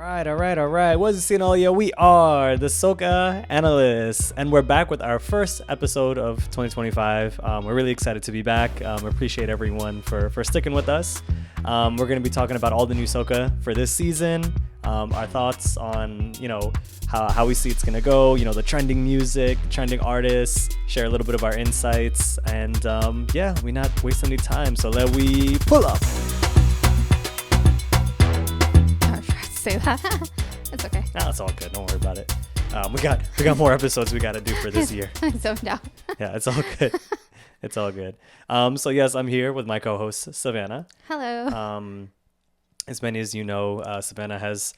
All right. What's the scene, all yo? We are the Soca analysts, and we're back with our first episode of 2025. We're really excited to be back. Appreciate everyone for sticking with us. We're going to be talking about all the new Soca for this season, our thoughts on, how we see it's going to go, the trending music, trending artists, share a little bit of our insights, and we not waste any time. So let we pull up. Say that. It's okay. No, it's all good. Don't worry about it. We got more episodes we got to do for this year. I zoned out. Yeah, it's all good. It's all good. So yes, I'm here with my co-host Savanah. Hello. As many as you know, Savanah has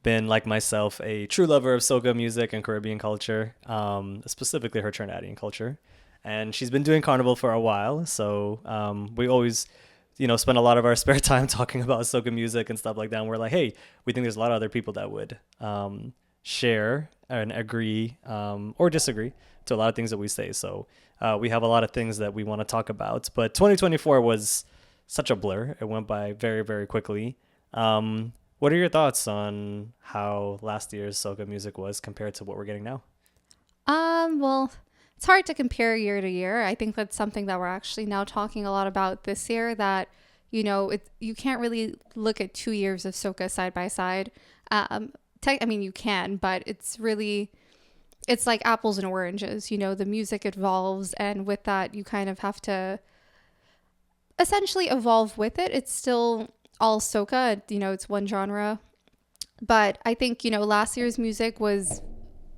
been, like myself, a true lover of soca music and Caribbean culture, specifically her Trinidadian culture, and she's been doing Carnival for a while. So we always spend a lot of our spare time talking about soca music and stuff like that. And we're like, hey, we think there's a lot of other people that would share and agree or disagree to a lot of things that we say. So we have a lot of things that we want to talk about. But 2024 was such a blur. It went by very, very quickly. What are your thoughts on how last year's soca music was compared to what we're getting now? Well, it's hard to compare year to year. I think that's something that we're actually now talking a lot about this year, that, you can't really look at 2 years of soca side by side. You can, but it's like apples and oranges. The music evolves, and with that, you kind of have to essentially evolve with it. It's still all soca, it's one genre. But I think, last year's music was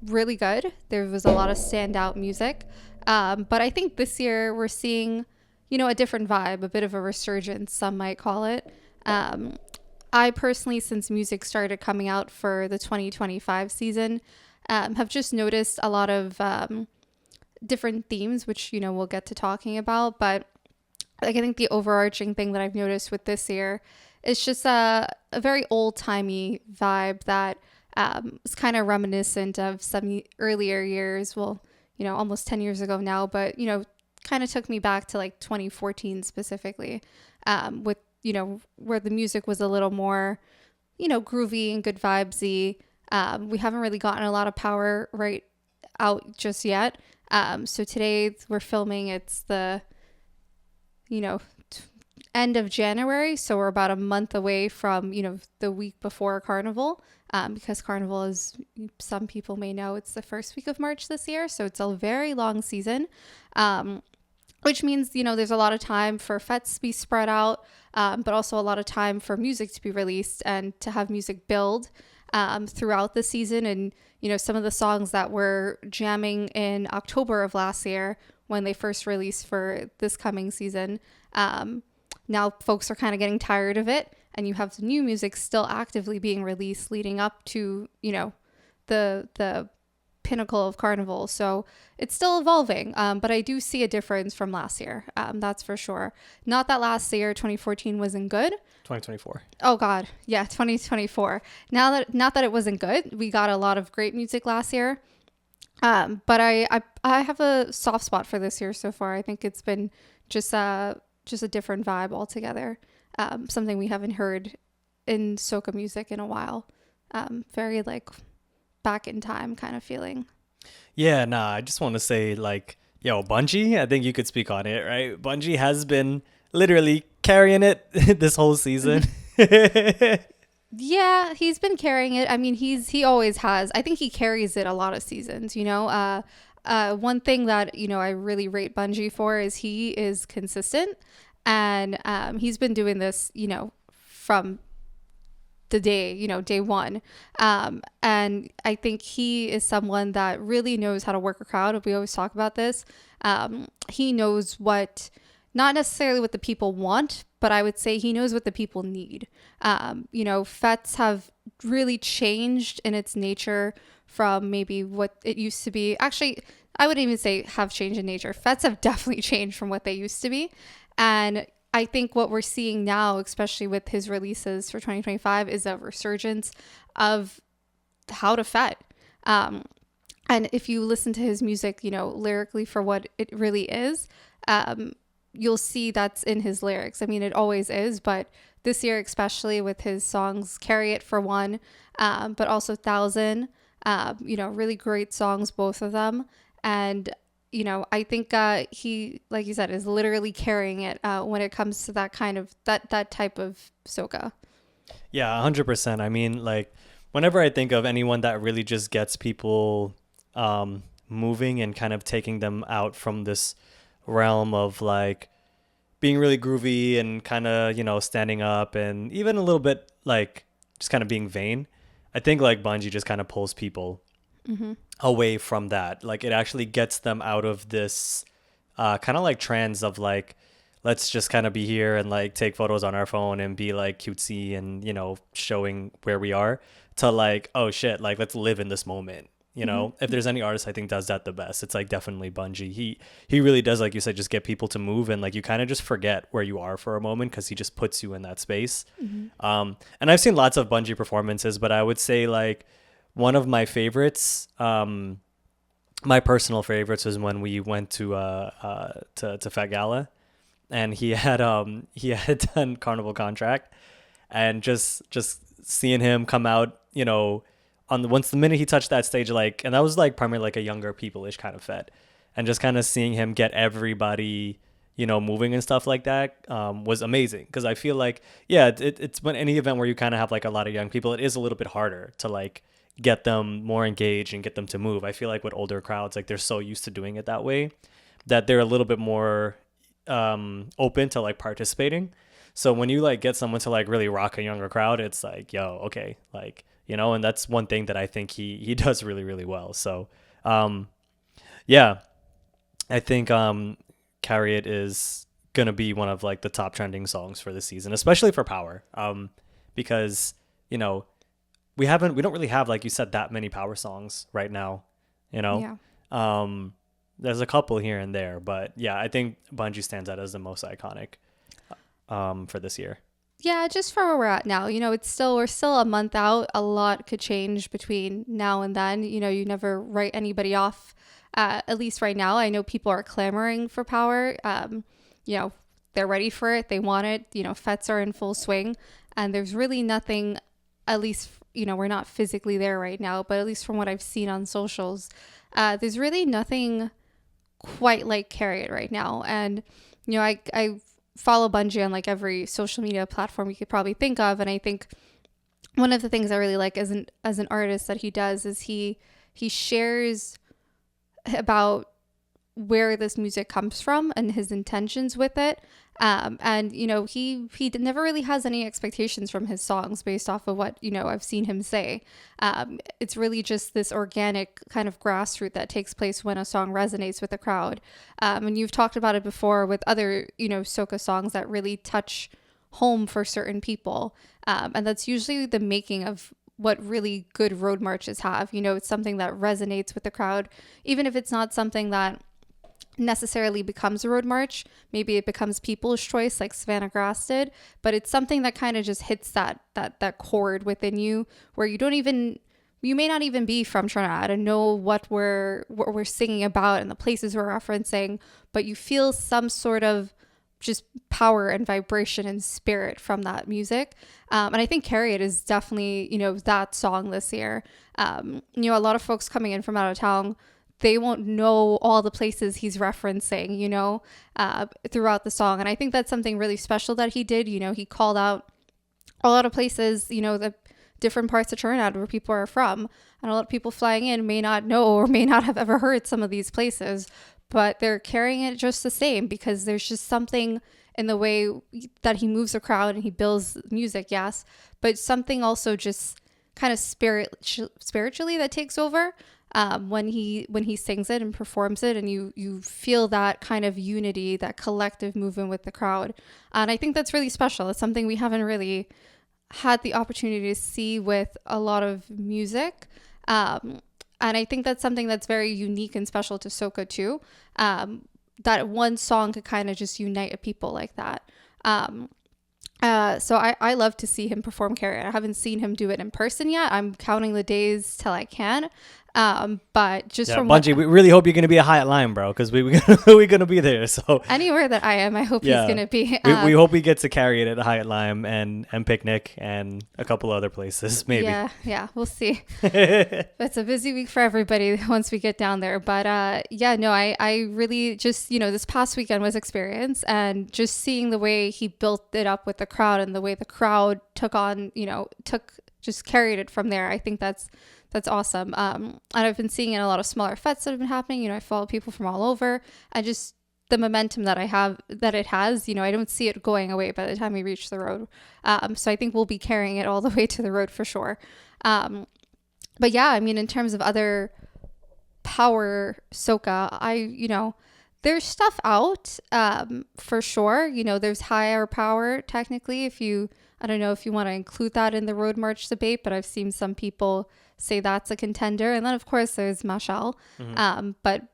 really good. There was a lot of standout music. But I think this year we're seeing, a different vibe, a bit of a resurgence, some might call it. I personally, since music started coming out for the 2025 season, have just noticed a lot of different themes, which, we'll get to talking about. But I think the overarching thing that I've noticed with this year is just a very old-timey vibe that it's kind of reminiscent of some earlier years. Well, almost 10 years ago now, but, kind of took me back to like 2014 specifically, with, where the music was a little more, groovy and good vibesy. We haven't really gotten a lot of power right out just yet. So today we're filming, it's the, end of January. So we're about a month away from, the week before Carnival. Because Carnival, as some people may know, it's the first week of March this year. So it's a very long season, which means, there's a lot of time for fetes to be spread out, but also a lot of time for music to be released and to have music build throughout the season. And, some of the songs that were jamming in October of last year when they first released for this coming season, now folks are kind of getting tired of it. And you have the new music still actively being released leading up to, the pinnacle of Carnival. So it's still evolving. But I do see a difference from last year. That's for sure. Not that last year, 2014, wasn't good. 2024. Oh, God. Yeah, 2024. Not that it wasn't good. We got a lot of great music last year. But I have a soft spot for this year so far. I think it's been just a different vibe altogether. Something we haven't heard in soca music in a while. Very like back in time kind of feeling. Yeah, I just want to say, Bungie, I think you could speak on it, right? Bungie has been literally carrying it this whole season. Yeah, he's been carrying it. I mean, he always has. I think he carries it a lot of seasons, one thing that, I really rate Bungie for is he is consistent. And he's been doing this, from the day one. And I think he is someone that really knows how to work a crowd. We always talk about this. He knows not necessarily what the people want, but I would say he knows what the people need. Fetes have really changed in its nature from maybe what it used to be. Actually, I wouldn't even say have changed in nature. Fetes have definitely changed from what they used to be. And I think what we're seeing now, especially with his releases for 2025, is a resurgence of how to fet. And if you listen to his music, lyrically for what it really is, you'll see that's in his lyrics. I mean, it always is, but this year, especially with his songs Carry It for one, but also Thousand, really great songs, both of them. And, I think he, like you said, is literally carrying it when it comes to that kind of, that type of soca. Yeah, 100%. I mean, like, whenever I think of anyone that really just gets people moving and kind of taking them out from this realm of like being really groovy and kind of, standing up and even a little bit like just kind of being vain, I think like Bungie just kind of pulls people away from that. Like, it actually gets them out of this kind of like trance of like, let's just kind of be here and like take photos on our phone and be like cutesy and, showing where we are, to like, oh shit, like let's live in this moment. If there's any artist I think does that the best, it's like definitely Bungie. He really does, like you said, just get people to move, and like you kind of just forget where you are for a moment because he just puts you in that space. And I've seen lots of Bungie performances, but I would say like one of my favorites, my personal favorites, was when we went to Fat Gala, and he had done Carnival Contract, and just seeing him come out, once the minute he touched that stage, like, and that was like primarily like a younger people-ish kind of fed, and just kind of seeing him get everybody, moving and stuff like that, was amazing. Because I feel like, yeah, it's when any event where you kind of have like a lot of young people, it is a little bit harder to like get them more engaged and get them to move. I feel like with older crowds, like they're so used to doing it that way that they're a little bit more open to like participating. So when you like get someone to like really rock a younger crowd, it's like, yo, okay, like, and that's one thing that I think he does really, really well. So, yeah, I think Carry It is going to be one of like the top trending songs for the season, especially for Power. Because, we don't really have, like you said, that many Power songs right now, Yeah. There's a couple here and there, but yeah, I think Bungie stands out as the most iconic for this year. Yeah, just for where we're at now, we're still a month out. A lot could change between now and then. You never write anybody off. At least right now, I know people are clamoring for Power. They're ready for it. They want it. Fets are in full swing, and there's really nothing, at least, we're not physically there right now, but at least from what I've seen on socials, there's really nothing quite like Carry It right now. And, I follow Bungie on like every social media platform you could probably think of. And I think one of the things I really like as an artist that he does is he shares about where this music comes from and his intentions with it. And he never really has any expectations from his songs based off of what I've seen him say. It's really just this organic kind of grassroots that takes place when a song resonates with the crowd. And you've talked about it before with other soca songs that really touch home for certain people, and that's usually the making of what really good road marches have. It's something that resonates with the crowd, even if it's not something that necessarily becomes a road march. Maybe it becomes people's choice, like Savanah Grass did, but it's something that kind of just hits that chord within you, where you may not even be from Trinidad and know what we're singing about and the places we're referencing, but you feel some sort of just power and vibration and spirit from that music. And I think Carry It is definitely, that song this year. A lot of folks coming in from out of town, they won't know all the places he's referencing, throughout the song. And I think that's something really special that he did. He called out a lot of places, the different parts of Trinidad where people are from. And a lot of people flying in may not know or may not have ever heard some of these places, but they're carrying it just the same because there's just something in the way that he moves the crowd and he builds music, yes, but something also just kind of spiritually that takes over. When he sings it and performs it, and you feel that kind of unity, that collective movement with the crowd. And I think that's really special. It's something we haven't really had the opportunity to see with a lot of music. And I think that's something that's very unique and special to soca too. That one song could kind of just unite a people like that. So I love to see him perform Carry It. I haven't seen him do it in person yet. I'm counting the days till I can. But just Yeah, from Bungie, we really hope you're gonna be a Hyatt Line, bro, because we're gonna be there. So anywhere that I am, I hope he's yeah, gonna be. we hope we get to carry it at Hyatt Lime and Picnic and a couple other places, maybe. Yeah, we'll see. It's a busy week for everybody once we get down there. But yeah, no, I really just, this past weekend was experience, and just seeing the way he built it up with the crowd and the way the crowd took on, just carried it from there. I think that's awesome. And I've been seeing in a lot of smaller fests that have been happening. I follow people from all over, and just the momentum that it has, I don't see it going away by the time we reach the road. So I think we'll be carrying it all the way to the road for sure. But yeah, I mean, in terms of other power soca, there's stuff out, for sure. There's higher power technically. I don't know if you want to include that in the road march debate, but I've seen some people say that's a contender. And then of course there's Mashal. But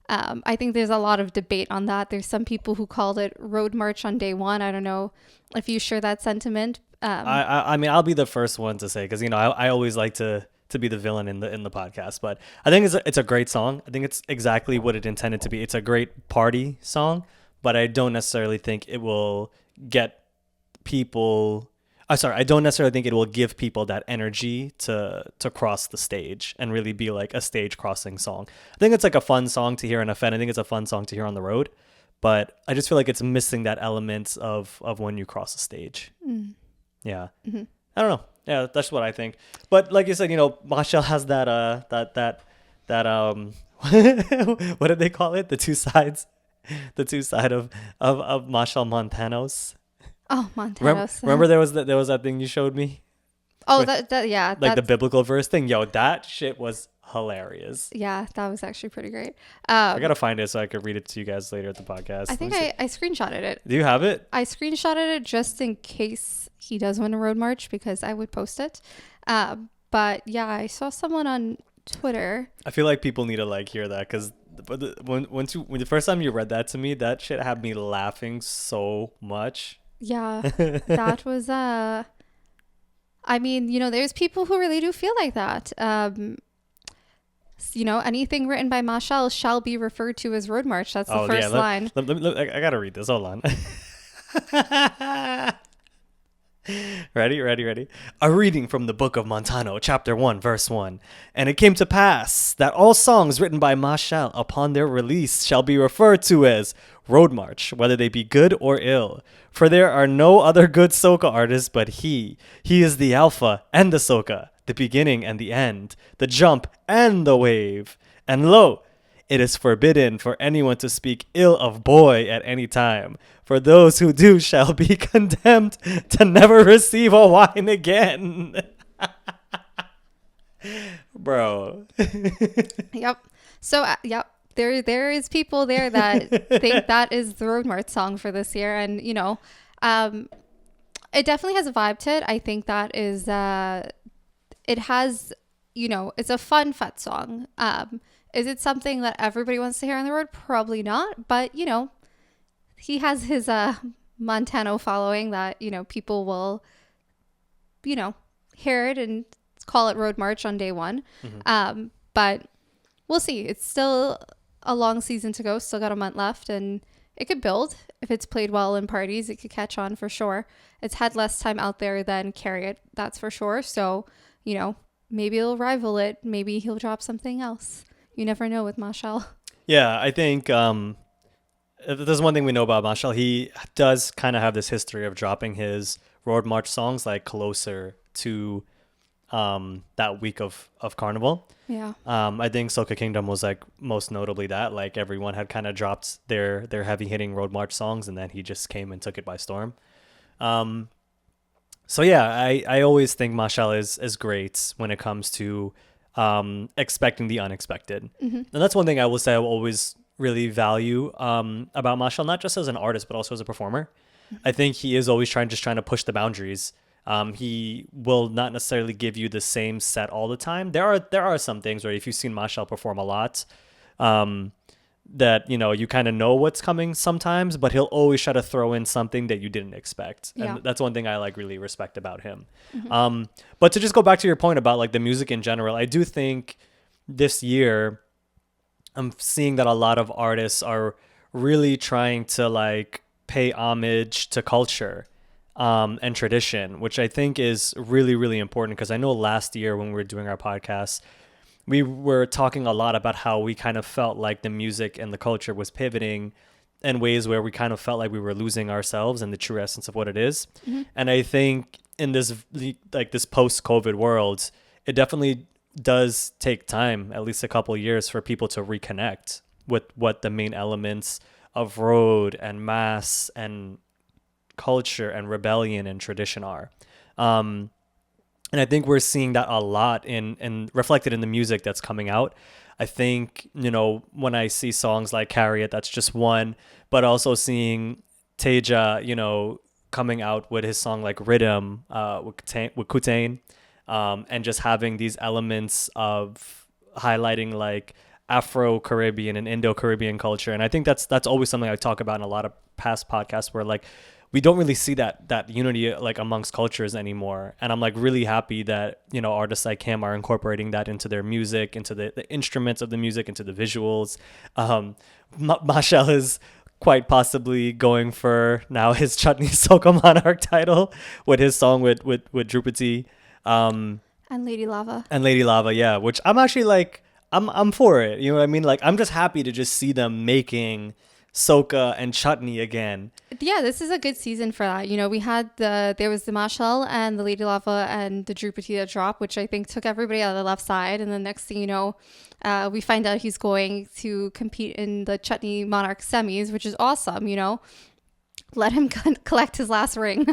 I think there's a lot of debate on that. There's some people who called it road march on day one. I don't know if you share that sentiment. I mean, I'll be the first one to say, because I always like to be the villain in the podcast, but I think it's a great song. I think it's exactly what it intended to be. It's a great party song, but I don't necessarily think it will get people. I don't necessarily think it will give people that energy to cross the stage and really be like a stage crossing song. I think it's like a fun song to hear in a Fen. I think it's a fun song to hear on the road, but I just feel like it's missing that element of when you cross the stage. Yeah. I don't know. Yeah, that's what I think. But like you said, Mashal has that what did they call it? The two sides of Mashal Montanos. Oh, Montanos. Remember there was that thing you showed me? Oh, yeah. Like the biblical verse thing. Yo, that shit was hilarious. Yeah, that was actually pretty great. I gotta find it so I could read it to you guys later at the podcast. I think I screenshotted it. Do you have it? I screenshotted it just in case he does win a road march, because I would post it. But yeah, I saw someone on Twitter. I feel like people need to hear that, because when the first time you read that to me, that shit had me laughing so much. Yeah, that was I mean, there's people who really do feel like that. Anything written by Mashal shall be referred to as road march. That's the first line. I gotta read this. Hold on. Ready? A reading from the Book of Montano, chapter 1, verse 1. And it came to pass that all songs written by Mashal upon their release shall be referred to as road march, whether they be good or ill. For there are no other good soca artists but he. He is the alpha and the soca, the beginning and the end, the jump and the wave. And lo, it is forbidden for anyone to speak ill of boy at any time. For those who do shall be condemned to never receive a wine again. Bro. Yep. So, yep. There is people there that think that is the road march song for this year. And, it definitely has a vibe to it. I think that is, it has, it's a fun, fat song. Is it something that everybody wants to hear on the road? Probably not. But, he has his Montano following that, people will, hear it and call it road march on day one. But we'll see. It's still a long season to go. Still got a month left, and it could build. If it's played well in parties, it could catch on for sure. It's had less time out there than Carry It, that's for sure. So, maybe it'll rival it. Maybe he'll drop something else. You never know with Mashal. Yeah, I think there's one thing we know about Mashal. He does kind of have this history of dropping his road march songs closer to that week of Carnival. Yeah. I think Soca Kingdom was most notably that. Everyone had kind of dropped their heavy hitting road march songs, and then he just came and took it by storm. So yeah, I always think Mashal is great when it comes to expecting the unexpected. And that's one thing I will say I will always really value about Mashal, not just as an artist but also as a performer. I think he is always trying to push the boundaries. He will not necessarily give you the same set all the time. There are some things where if you've seen Mashal perform a lot, that you kind of know what's coming sometimes, but he'll always try to throw in something that you didn't expect. Yeah. And that's one thing I really respect about him. But to just go back to your point about the music in general, I do think this year, I'm seeing that a lot of artists are really trying to like pay homage to culture and tradition, which I think is really, really important. Because I know last year when we were doing our podcast, we were talking a lot about how we kind of felt like the music and the culture was pivoting in ways where we kind of felt like we were losing ourselves and the true essence of what it is. Mm-hmm. And I think in this like this post-COVID world, it definitely does take time, at least a couple of years, for people to reconnect with what the main elements of road and mass and culture and rebellion and tradition are. Um, and I think we're seeing that a lot in reflected in the music that's coming out. I think, you know, when I see songs like Carry It, that's just one, but also seeing Teja, you know, coming out with his song like Rhythm with Kutain, and just having these elements of highlighting like Afro-Caribbean and Indo-Caribbean culture. And I think that's always something I talk about in a lot of past podcasts, where like we don't really see that unity like amongst cultures anymore. And I'm like really happy that, you know, artists like him are incorporating that into their music, into the instruments of the music, into the visuals. Mashal is quite possibly going for now his Chutney Soca Monarch title with his song with Drupati. And Lady Lava. And Lady Lava, yeah, which I'm actually like, I'm for it. You know what I mean? Like, I'm just happy to just see them making Soca and Chutney again. Yeah, this is a good season for that. You know, there was the Mashal and the Lady Lava and the Drupati that dropped, which I think took everybody out of the left side. And the next thing you know, we find out he's going to compete in the Chutney Monarch semis, which is awesome, you know. Let him collect his last ring,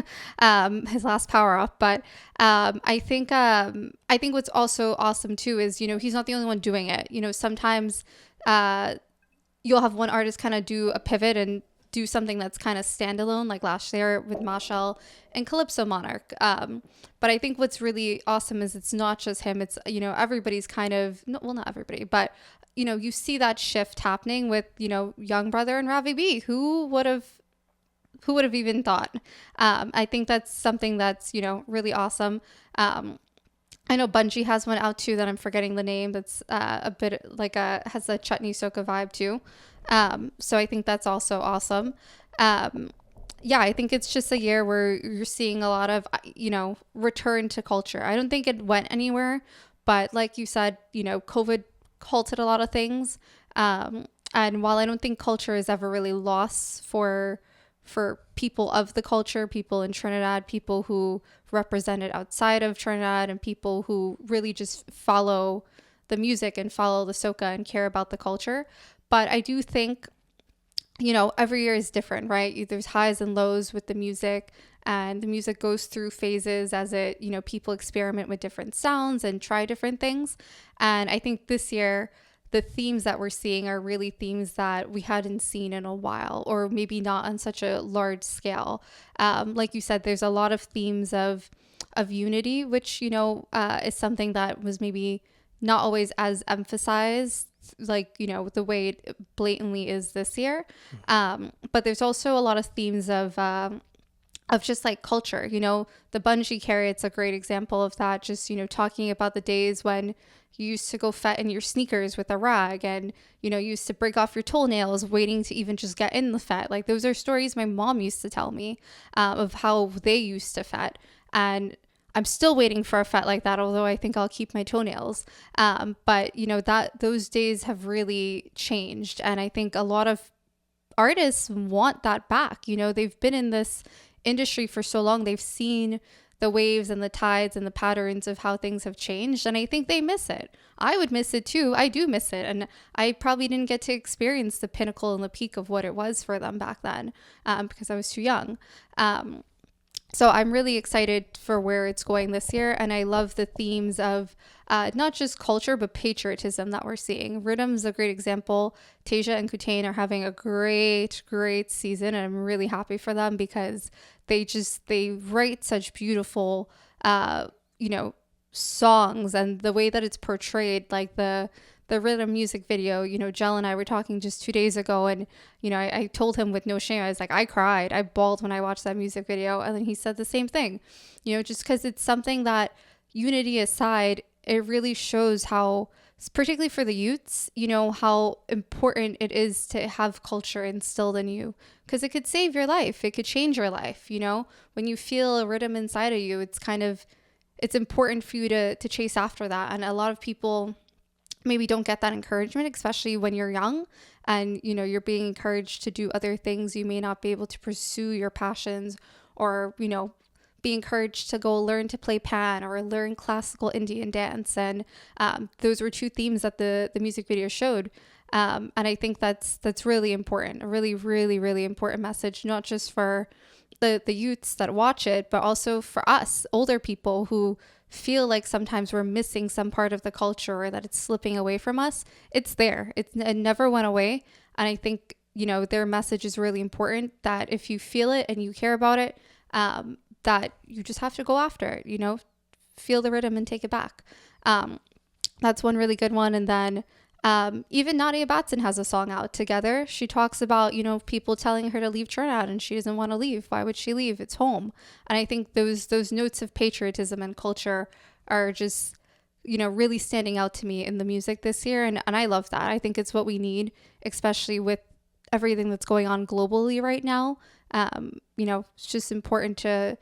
his last power up. But I think what's also awesome too is, you know, he's not the only one doing it. You know, sometimes you'll have one artist kind of do a pivot and do something that's kind of standalone, like last year with Mashal and Calypso Monarch. But I think what's really awesome is it's not just him. It's, you know, everybody's kind of, well, not everybody, but, you know, you see that shift happening with, you know, Young Brother and Ravi B. Who would have even thought? I think that's something that's, you know, really awesome. I know Bungie has one out too that I'm forgetting the name. That's a bit like has a Chutney Soca vibe too. So I think that's also awesome. Yeah, I think it's just a year where you're seeing a lot of, you know, return to culture. I don't think it went anywhere, but like you said, you know, COVID halted a lot of things. And while I don't think culture is ever really lost for people of the culture, people in Trinidad, people who represent it outside of Trinidad, and people who really just follow the music and follow the soca and care about the culture. But I do think, you know, every year is different, right? There's highs and lows with the music, and the music goes through phases as it, you know, people experiment with different sounds and try different things. And I think this year, the themes that we're seeing are really themes that we hadn't seen in a while, or maybe not on such a large scale. Like you said, there's a lot of themes of unity, which, you know, is something that was maybe not always as emphasized, like, you know, the way it blatantly is this year. But there's also a lot of themes of just like culture, you know, the bungee carry, it's a great example of that. Just, you know, talking about the days when you used to go fet in your sneakers with a rag, and, you know, you used to break off your toenails waiting to even just get in the fet. Like, those are stories my mom used to tell me of how they used to fet. And I'm still waiting for a fet like that, although I think I'll keep my toenails. But, you know, that those days have really changed. And I think a lot of artists want that back. You know, they've been in this industry for so long. They've seen the waves and the tides and the patterns of how things have changed, and I think they miss it. I would miss it too. I do miss it, and I probably didn't get to experience the pinnacle and the peak of what it was for them back then, because I was too young. So I'm really excited for where it's going this year, and I love the themes of not just culture but patriotism that we're seeing. Rhythm's a great example. Tasia and Kutain are having a great season, and I'm really happy for them because they write such beautiful you know, songs, and the way that it's portrayed, like the rhythm music video. You know, Jell and I were talking just 2 days ago, and, you know, I told him with no shame, I was like, I cried, I bawled when I watched that music video. And then he said the same thing, you know, just because it's something that, unity aside, it really shows how particularly for the youths, you know, how important it is to have culture instilled in you, because it could save your life. It could change your life. You know, when you feel a rhythm inside of you, it's important for you to chase after that. And a lot of people maybe don't get that encouragement, especially when you're young and, you know, you're being encouraged to do other things. You may not be able to pursue your passions, or, you know, be encouraged to go learn to play pan or learn classical Indian dance. And those were two themes that the music video showed. And I think that's really important, a really, really, really important message, not just for the youths that watch it, but also for us older people who feel like sometimes we're missing some part of the culture, or that it's slipping away from us. It's there. It never went away. And I think, you know, their message is really important, that if you feel it and you care about it, that you just have to go after it, you know, feel the rhythm and take it back. That's one really good one. And then even Nadia Batson has a song out together. She talks about, you know, people telling her to leave Trinidad and she doesn't want to leave. Why would she leave? It's home. And I think those notes of patriotism and culture are just, you know, really standing out to me in the music this year. And I love that. I think it's what we need, especially with everything that's going on globally right now. You know, it's just important to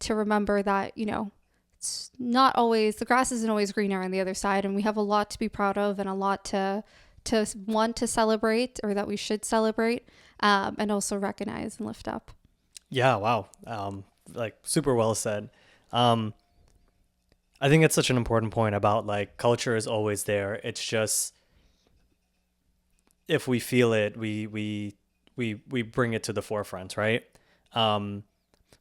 remember that, you know, it's not always, the grass isn't always greener on the other side, and we have a lot to be proud of and a lot to want to celebrate, or that we should celebrate, and also recognize and lift up. Yeah, wow. Like super well said. I think it's such an important point about like culture is always there. It's just if we feel it, we bring it to the forefront, right?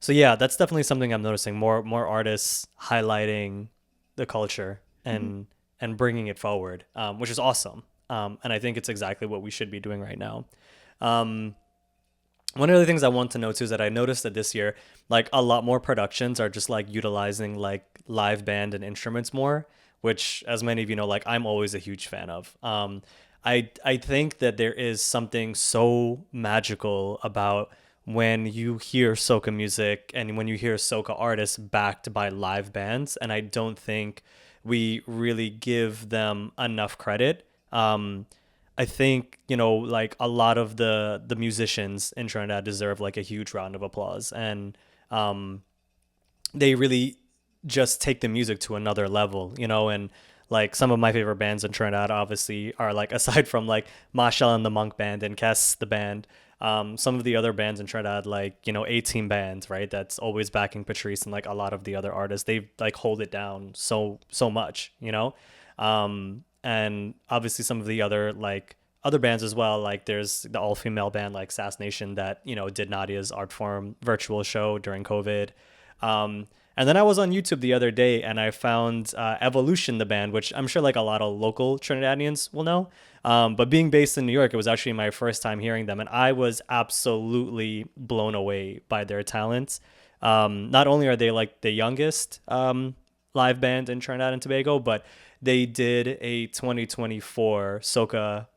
So yeah, that's definitely something I'm noticing. More artists highlighting the culture and bringing it forward, which is awesome. And I think it's exactly what we should be doing right now. One of the things I want to note too is that I noticed that this year, like a lot more productions are just like utilizing like live band and instruments more, which, as many of you know, like I'm always a huge fan of. I think that there is something so magical about when you hear soca music and when you hear soca artists backed by live bands, and I don't think we really give them enough credit. I think, you know, like a lot of the musicians in Trinidad deserve like a huge round of applause, and they really just take the music to another level, you know. And like some of my favorite bands in Trinidad obviously are like, aside from like Marshall and the Monk Band and Cass the band, some of the other bands in Trinidad, like, you know, 18 bands, right? That's always backing Patrice and like a lot of the other artists. They like hold it down so much, you know? And obviously some of the other bands as well. Like there's the all female band like Sass Nation that, you know, did Nadia's art form virtual show during COVID. And then I was on YouTube the other day and I found Evolution, the band, which I'm sure like a lot of local Trinidadians will know. But being based in New York, it was actually my first time hearing them. And I was absolutely blown away by their talents. Not only are they like the youngest live band in Trinidad and Tobago, but they did a 2024 Soca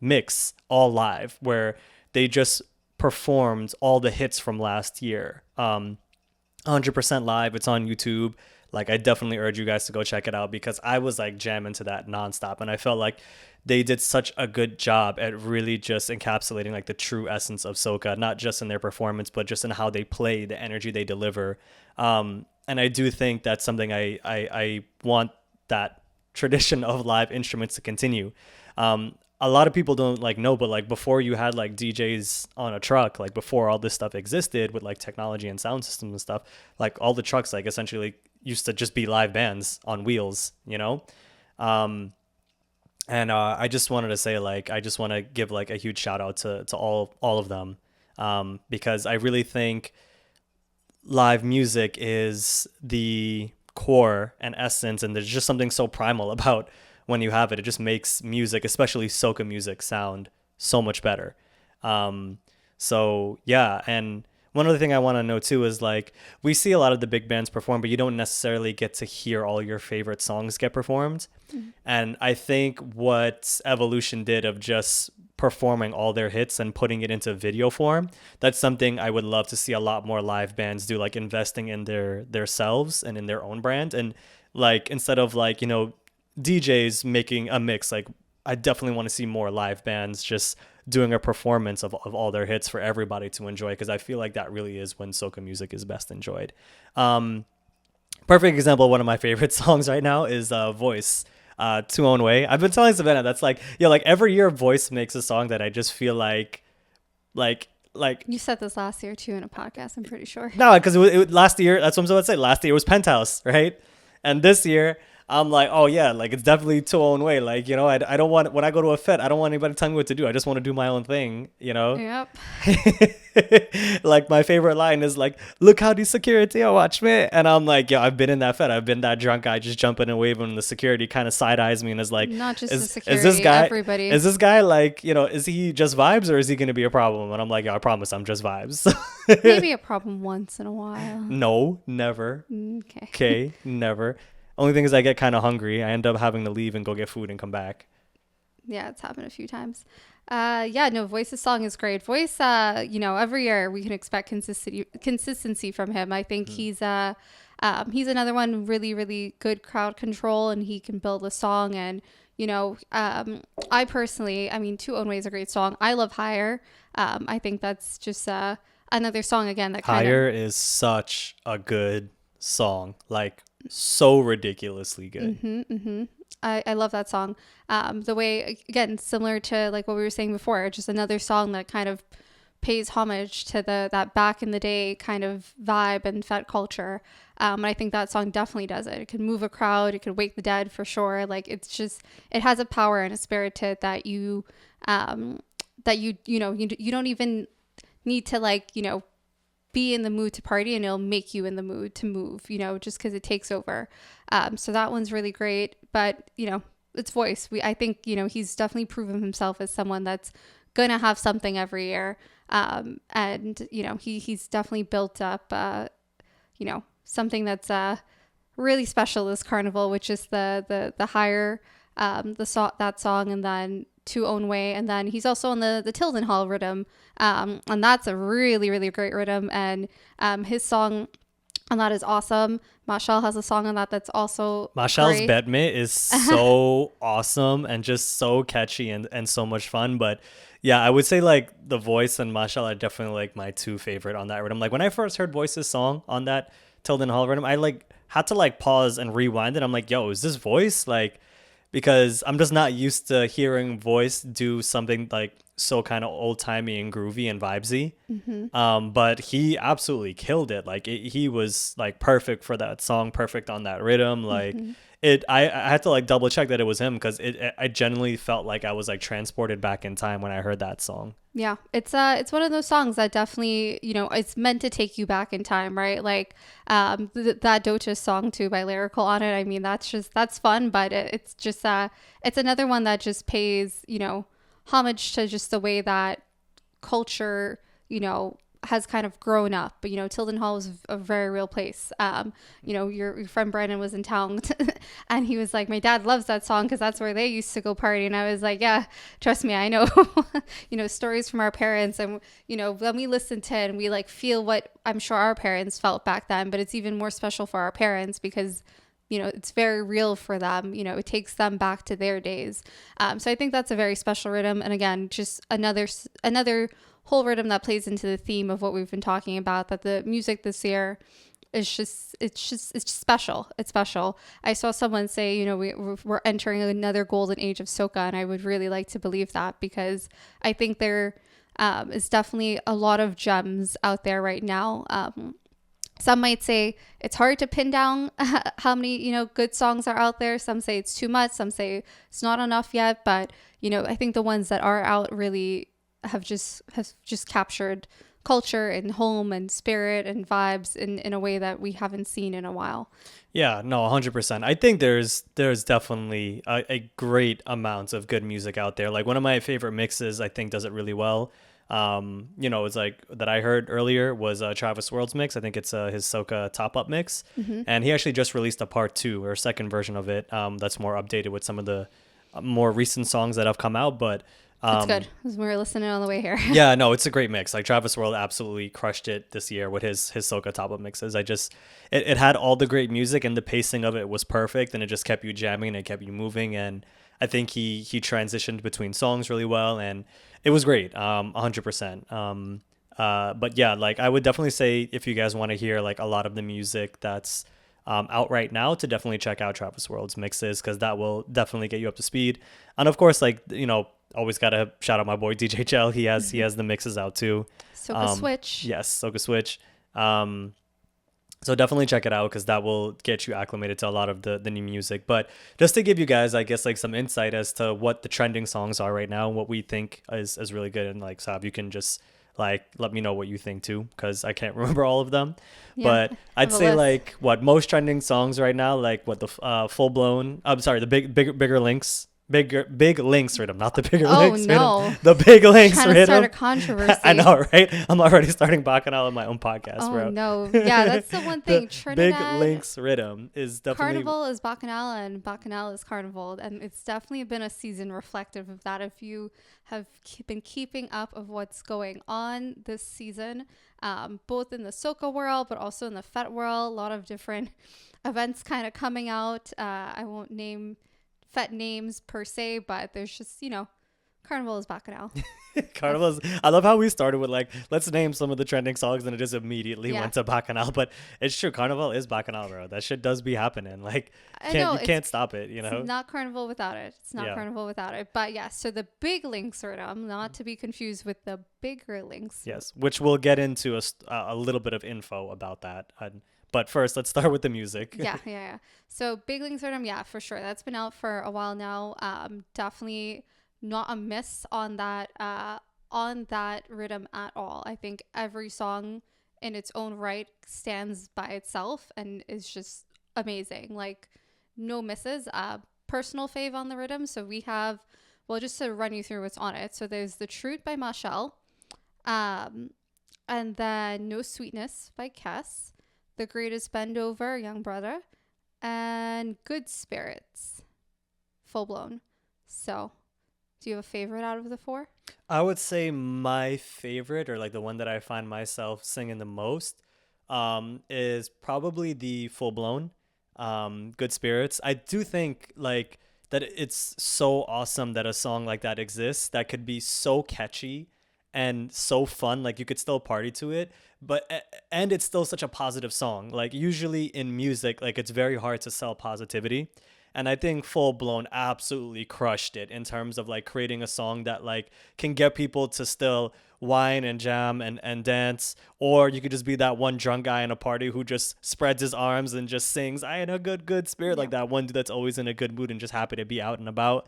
mix all live where they just performed all the hits from last year. 100% live. It's on YouTube. Like I definitely urge you guys to go check it out because I was like jamming to that nonstop, and I felt like they did such a good job at really just encapsulating like the true essence of soca, not just in their performance, but just in how they play, the energy they deliver. And I do think that's something I want that tradition of live instruments to continue. A lot of people don't like know, but like before you had like DJs on a truck, like before all this stuff existed with like technology and sound systems and stuff, like all the trucks like essentially used to just be live bands on wheels, you know? And I just wanted to say, like, I just want to give like a huge shout out to all of them, because I really think live music is the core and essence, and there's just something so primal about when you have it. It just makes music, especially soca music, sound so much better. So yeah, and one other thing I want to know too is like we see a lot of the big bands perform, but you don't necessarily get to hear all your favorite songs get performed. Mm-hmm. And I think what Evolution did of just performing all their hits and putting it into video form, that's something I would love to see a lot more live bands do, like investing in their selves and in their own brand. And like instead of like, you know, DJs making a mix. Like I definitely want to see more live bands just doing a performance of all their hits for everybody to enjoy, because I feel like that really is when soca music is best enjoyed. Perfect example, one of my favorite songs right now is Voice, Two Own Way. I've been telling Savannah that's like, yeah, like every year Voice makes a song that I just feel like You said this last year too in a podcast, I'm pretty sure. no, because last year, that's what I'm about to say. Last year was Penthouse, right? And this year, I'm like, oh yeah, like it's definitely Two Own Way. Like, I don't want, when I go to a fit, I don't want anybody telling me what to do. I just want to do my own thing, Yep. Like my favorite line is like, look how the security are watch me. And I'm like, yo, I've been in that fit. I've been that drunk guy just jumping and waving, and the security kind of side eyes me and is like, Not just the is security, this guy, everybody. is this guy like, is he just vibes or is he going to be a problem? And I'm like, yo, I promise I'm just vibes. Maybe a problem once in a while. No, never. Okay. Okay, never. Only thing is I get kind of hungry. I end up having to leave and go get food and come back. Yeah, it's happened a few times. Yeah, no, Voice's song is great. Voice, every year we can expect consistency from him. I think he's another one, really, really good crowd control, and he can build a song. And I personally, Two Own Way is a great song. I love Higher. I think that's just another song again that kind of Higher is such a good song, like so ridiculously good. I love that song. The way, again, similar to like what we were saying before, just another song that kind of pays homage to that back in the day kind of vibe and fet culture. And I think that song definitely does it. It can move a crowd. It could wake the dead for sure. Like it's just, it has a power and a spirit to it that you don't even need to be in the mood to party, and it'll make you in the mood to move, just because it takes over. So that one's really great. But, it's Voice. I think, he's definitely proven himself as someone that's going to have something every year. And, he's definitely built up, something that's really special this carnival, which is the Higher, that song, and then Two Own Way, and then he's also on the Tilden Hall rhythm, and that's a really, really great rhythm, and his song on that is awesome. Machel has a song on that that's also Machel's great. Bedme is so awesome and just so catchy and so much fun. But yeah, I would say like the Voice and Machel are definitely like my two favorite on that rhythm. Like when I first heard Voice's song on that Tilden Hall rhythm, I like had to like pause and rewind it. I'm like, yo, is this Voice? Like, because I'm just not used to hearing Voice do something like so kind of old timey and groovy and vibesy. But he absolutely killed it. Like he was like perfect for that song, perfect on that rhythm. Like I had to like double check that it was him, because I genuinely felt like I was like transported back in time when I heard that song. Yeah, it's one of those songs that definitely, it's meant to take you back in time, right? Like that Docha song too by Lyrical on it. I mean, that's fun, but it's just it's another one that just pays, homage to just the way that culture, has kind of grown up. But Tilden Hall was a very real place. Your friend Brandon was in town and he was like, my dad loves that song because that's where they used to go party. And I was like, yeah, trust me, I know. Stories from our parents, and when we listen to it and we like feel what I'm sure our parents felt back then, but it's even more special for our parents because it's very real for them. It takes them back to their days. So I think that's a very special rhythm. And again, just another whole rhythm that plays into the theme of what we've been talking about, that the music this year is it's special. It's special. I saw someone say, we're entering another golden age of soca, and I would really like to believe that, because I think there is definitely a lot of gems out there right now. Some might say it's hard to pin down how many, good songs are out there. Some say it's too much. Some say it's not enough yet. But, I think the ones that are out really have just captured culture and home and spirit and vibes in a way that we haven't seen in a while. Yeah, no, 100%. I think there's definitely a great amount of good music out there. Like one of my favorite mixes, I think, does it really well. It's like that I heard earlier was Travis World's mix. I think it's his Soca top up mix, and he actually just released a part 2 or second version of it that's more updated with some of the more recent songs that have come out. But It's good. As we were listening on the way here. Yeah, no, it's a great mix. Like Travis World absolutely crushed it this year with his Soca top up mixes. It had all the great music and the pacing of it was perfect and it just kept you jamming and it kept you moving and I think he transitioned between songs really well and it was great. 100%. But yeah, like I would definitely say if you guys want to hear like a lot of the music that's out right now to definitely check out Travis World's mixes because that will definitely get you up to speed. And of course, like always gotta shout out my boy DJ Chell. He has the mixes out too. Soca Switch. Yes, Soca Switch. So definitely check it out because that will get you acclimated to a lot of the new music. But just to give you guys, I guess, like some insight as to what the trending songs are right now and what we think is really good. And like Sab, you can just like let me know what you think too because I can't remember all of them. Yeah, but I'd say list. like what most trending songs right now, like what the full blown. I'm sorry, the bigger links. Big links rhythm, not the bigger links no. rhythm. The big links Trying rhythm. To start a controversy. I know, right? I'm already starting Bacchanal on my own podcast, bro. Oh no, yeah, that's the one thing. Trinidad, big links rhythm is definitely Carnival is Bacchanal and Bacchanal is Carnival, and it's definitely been a season reflective of that. If you have been keeping up of what's going on this season, both in the Soca world but also in the Fet world, a lot of different events kind of coming out. I won't name Fet names per se, but there's just, Carnival is Bacchanal. Carnival's. I love how we started with like, let's name some of the trending songs, and it just immediately went to Bacchanal. But it's true, Carnival is Bacchanal, bro. That shit does be happening. Like, you can't stop it. It's not Carnival without it. It's not Carnival without it. But yeah, so the big links rhythm, not to be confused with the bigger links. Yes, which we'll get into a little bit of info about that. But first, let's start with the music. Yeah. So Big Links Rhythm, yeah, for sure. That's been out for a while now. Definitely not a miss on that rhythm at all. I think every song in its own right stands by itself and is just amazing. Like no misses. Personal fave on the rhythm. So we have, well, just to run you through what's on it. So there's The Truth by Machel. And then No Sweetness by Kess. The Greatest Bend Over, Young Brother, and Good Spirits, Full Blown. So, do you have a favorite out of the four? I would say my favorite, or like the one that I find myself singing the most, is probably the Full Blown, Good Spirits. I do think like that it's so awesome that a song like that exists that could be so catchy and so fun, like you could still party to it, and it's still such a positive song. Like usually in music, like it's very hard to sell positivity, and I think Full Blown absolutely crushed it in terms of like creating a song that like can get people to still whine and jam and dance, or you could just be that one drunk guy in a party who just spreads his arms and just sings "I in a good spirit," like that one dude that's always in a good mood and just happy to be out and about.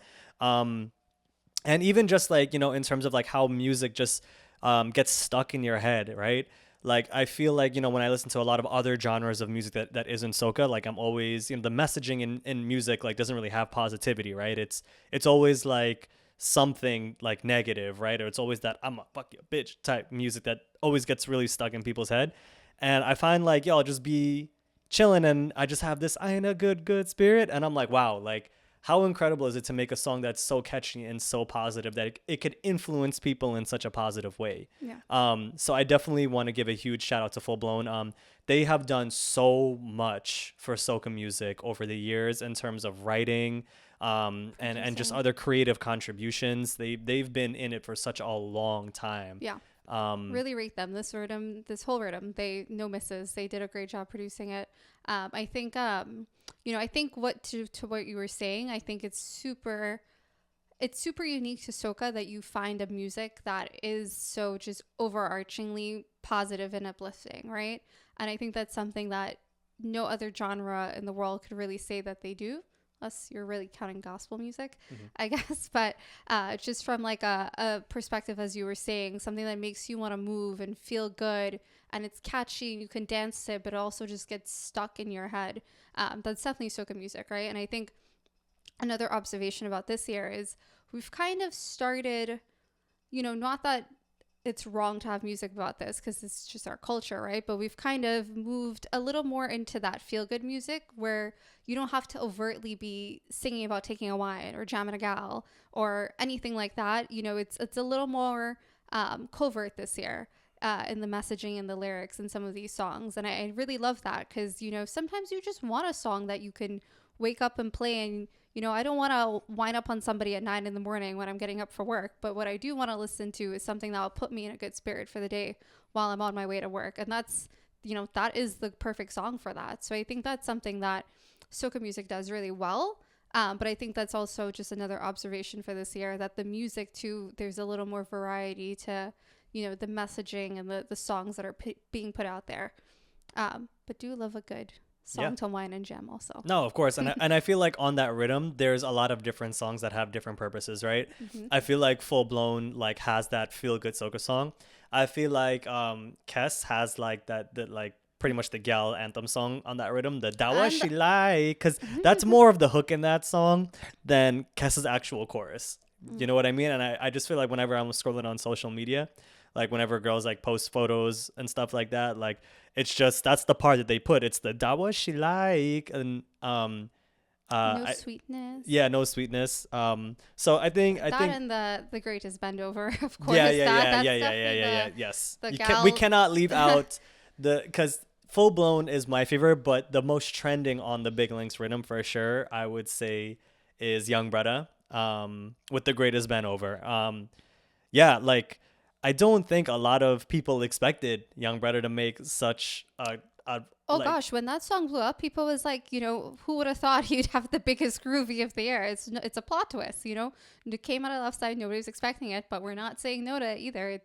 And even just like, in terms of like how music just gets stuck in your head, right? Like, I feel like, when I listen to a lot of other genres of music that isn't soca, like I'm always, the messaging in music, like doesn't really have positivity, right? It's always like something like negative, right? Or it's always that I'm a fuck you bitch type music that always gets really stuck in people's head. And I find like, I'll just be chilling and I just have this, I in a good spirit. And I'm like, wow, like, how incredible is it to make a song that's so catchy and so positive that it could influence people in such a positive way? Yeah. So I definitely want to give a huge shout out to Full Blown. They have done so much for soca music over the years in terms of writing, and just other creative contributions. They've been in it for such a long time. Yeah. Really rate them. This whole rhythm, no misses. They did a great job producing it. I think, I think to what you were saying, I think it's super unique to soca that you find a music that is so just overarchingly positive and uplifting, right? And I think that's something that no other genre in the world could really say that they do. Unless you're really counting gospel music, I guess. But just from like a perspective, as you were saying, something that makes you want to move and feel good, and it's catchy and you can dance to it, but it also just gets stuck in your head. That's definitely soca music, right? And I think another observation about this year is we've kind of started, not that it's wrong to have music about this because it's just our culture, right? But we've kind of moved a little more into that feel good music where you don't have to overtly be singing about taking a wine or jamming a gal or anything like that. You know, it's a little more covert this year. In the messaging and the lyrics in some of these songs. And I really love that because, you know, sometimes you just want a song that you can wake up and play. And, you know, I don't want to wind up on somebody at 9 a.m. when I'm getting up for work. But what I do want to listen to is something that will put me in a good spirit for the day while I'm on my way to work. And that's, you know, that is the perfect song for that. So I think that's something that soca music does really well. But I think that's also just another observation for this year that the music too, there's a little more variety to, you know, the messaging and the songs that are being put out there. But do love a good song to wine and jam also. No, of course. And I feel like on that rhythm, there's a lot of different songs that have different purposes, right? I feel like Full Blown like has that feel good soca song. I feel like Kes has like that like pretty much the gal anthem song on that rhythm, the Dawa She Like, because that's more of the hook in that song than Kes's actual chorus. You know what I mean? And I just feel like whenever I'm scrolling on social media, like whenever girls like post photos and stuff like that, like it's just that's the part that they put. It's the Dawa She Like and no sweetness. Yeah, no sweetness. So I think and the greatest bend over, of course. Yeah. Yes, we cannot leave out because Full Blown is my favorite, but the most trending on the Big Links rhythm for sure, I would say, is Young Bretta. With the greatest band over. Yeah, like I don't think a lot of people expected Young Bretta to make such a gosh, when that song blew up, people was like, you know, who would have thought he'd have the biggest groovy of the year? It's a plot twist, you know. It came out of left side, nobody was expecting it, but we're not saying no to it either.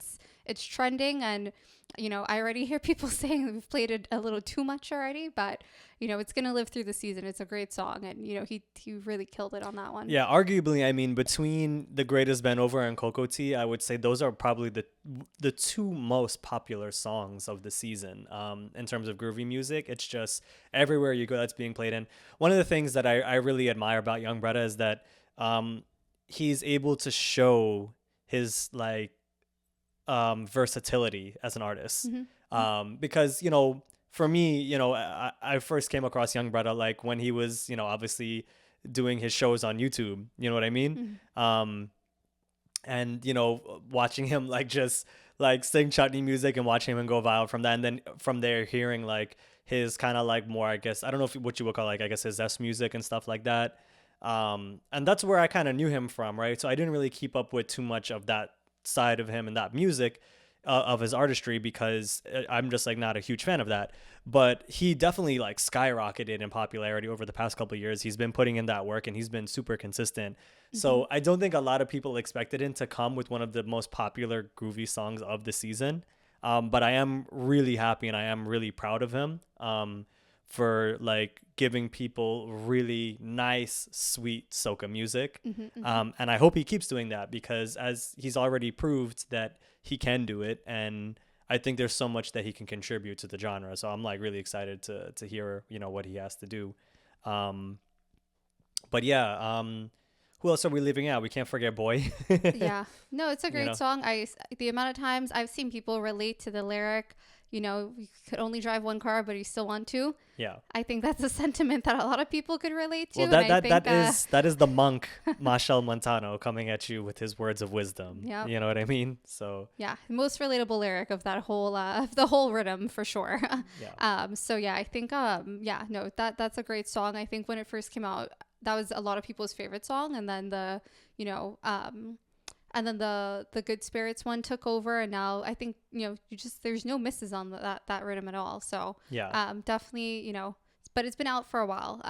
It's trending, and you know, I already hear people saying that we've played it a little too much already, but you know, it's gonna live through the season. It's a great song, and you know, he really killed it on that one. Yeah, arguably, I mean, between the greatest band over and Coco Tea, I would say those are probably the two most popular songs of the season. In terms of groovy music, it's just everywhere you go that's being played. And one of the things that I really admire about Young Bretta is that he's able to show his like versatility as an artist. Because, you know, for me, you know, I first came across Young Bretta like when he was, you know, obviously doing his shows on YouTube. You know what I mean? And, you know, watching him like just like sing chutney music and watching him go viral from that. And then from there, hearing like his kind of like more, I guess, I don't know what you would call like, I guess his Zest music and stuff like that. And that's where I kind of knew him from, right? So I didn't really keep up with too much of that side of him and that music of his artistry because I'm just like not a huge fan of that. But he definitely like skyrocketed in popularity over the past couple of years. He's been putting in that work and he's been super consistent. So I don't think a lot of people expected him to come with one of the most popular groovy songs of the season. But I am really happy and I am really proud of him for like giving people really nice, sweet soca music. And I hope he keeps doing that because as he's already proved that he can do it. And I think there's so much that he can contribute to the genre. So I'm like really excited to hear, you know, what he has to do. But yeah, who else are we leaving out? We can't forget Boy. Yeah. No, it's a great song. The amount of times I've seen people relate to the lyric, you know, you could only drive one car, but you still want to. Yeah. I think that's a sentiment that a lot of people could relate to. Well, that is the monk, Machel Montano, coming at you with his words of wisdom. Yeah. You know what I mean? So. Yeah. Most relatable lyric of that whole, the whole rhythm for sure. Yeah. So yeah, I think, that's a great song. I think when it first came out, that was a lot of people's favorite song. And then the Good Spirits one took over. And now I think, you know, there's no misses on that rhythm at all. So yeah, definitely, you know, but it's been out for a while.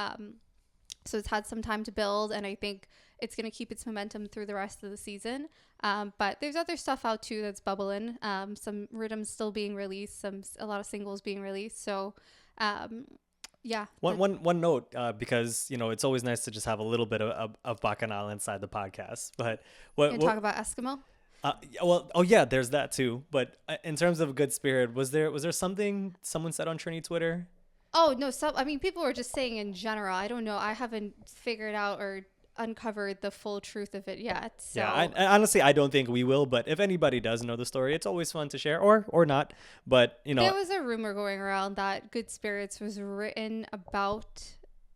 So it's had some time to build and I think it's going to keep its momentum through the rest of the season. But there's other stuff out too that's bubbling. Some rhythms still being released, a lot of singles being released. So, yeah. One note, because you know it's always nice to just have a little bit of Bacchanal inside the podcast. But talk about Eskimo. There's that too. But in terms of Good Spirit, was there something someone said on Trini Twitter? Oh no, people were just saying in general. I don't know. I haven't figured out or uncovered the full truth of it yet. So Yeah, honestly, I don't think we will. But if anybody does know the story, it's always fun to share, or not. But there was a rumor going around that Good Spirits was written about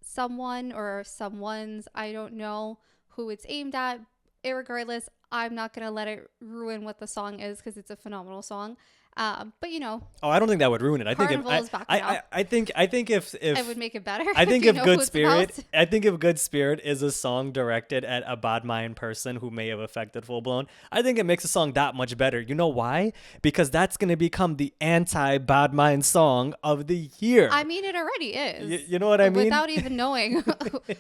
someone or someone's. I don't know who it's aimed at. Irregardless, I'm not going to let it ruin what the song is because it's a phenomenal song. But Oh, I don't think that would ruin it. I think Carnival is back now. I think if it would make it better. I think you if know Good who it's Spirit, about. I think if Good Spirit is a song directed at a bad mind person who may have affected Full Blown, I think it makes the song that much better. You know why? Because that's going to become the anti bad mind song of the year. I mean, it already is. You know what I mean? Without even knowing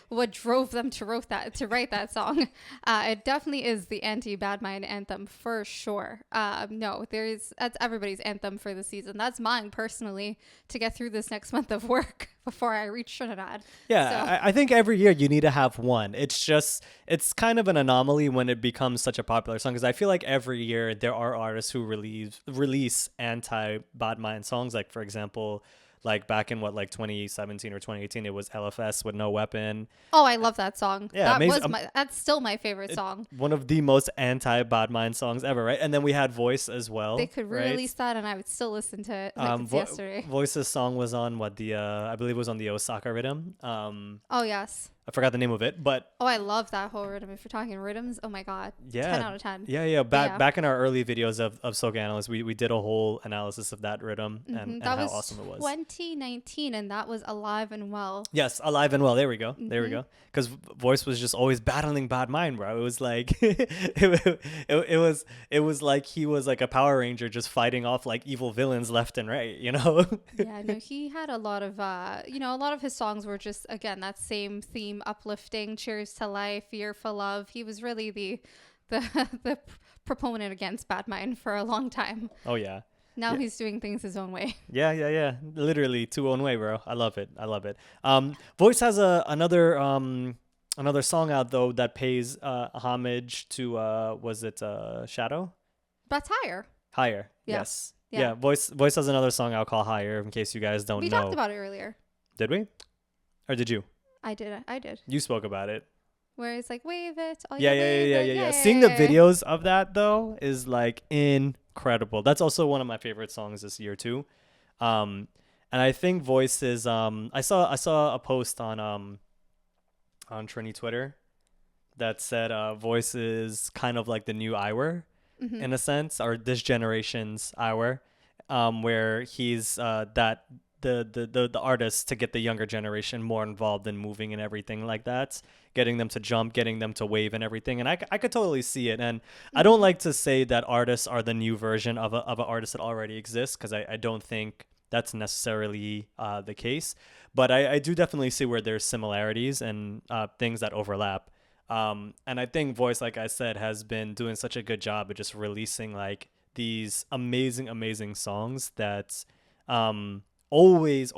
what drove them to write that song, it definitely is the anti bad mind anthem for sure. No, that's everybody's anthem for the season. That's mine personally to get through this next month of work before I reach Trinidad. Yeah, So, I think every year you need to have one. It's kind of an anomaly when it becomes such a popular song because I feel like every year there are artists who release anti bad mind songs. Like for example, like back in 2017 or 2018, it was LFS with No Weapon. oh, I love that song. Yeah, amazing. That's still my favorite song. One of the most anti bad mind songs ever, right? And then we had Voice as well. They could right? re-release that, and I would still listen to it like it's yesterday. Voice's song was on I believe it was on the Osaka rhythm. Oh yes. I forgot the name of it, but oh, I love that whole rhythm. If you're talking rhythms, oh my god, yeah, 10 out of 10. Yeah. Back in our early videos of Soca Analyst, we did a whole analysis of that rhythm and that how was awesome it was. 2019, and that was Alive and Well. Yes, Alive and Well. There we go. There we go. Because Voice was just always battling bad mind, bro. It was like it was like he was like a Power Ranger just fighting off like evil villains left and right. Yeah, no, he had a lot of a lot of his songs were just again that same theme, uplifting, cheers to life, year for love. He was really the the proponent against bad mind for a long time. Oh yeah. Now he's doing things his own way. Yeah. Literally two own way, bro. I love it. Voice has another song out though that pays homage to was it Shadow? That's Higher. Higher. Yeah. Yes. Yeah. Yeah. Voice has another song I'll call Higher in case you guys don't know. We talked about it earlier. Did we? Or did you? I did. You spoke about it. Where it's like wave it. Oh, Yeah. Seeing the videos of that though is like incredible. That's also one of my favorite songs this year too. And I think Voice is I saw a post on Trini Twitter that said Voice is kind of like the new Iwer in a sense, or this generation's Iwer, where he's that the artist to get the younger generation more involved in moving and everything like that, getting them to jump, getting them to wave and everything. And I could totally see it. And I don't like to say that artists are the new version of an artist that already exists, because I don't think that's necessarily the case. But I do definitely see where there's similarities and things that overlap. And I think Voice, like I said, has been doing such a good job of just releasing like these amazing songs that always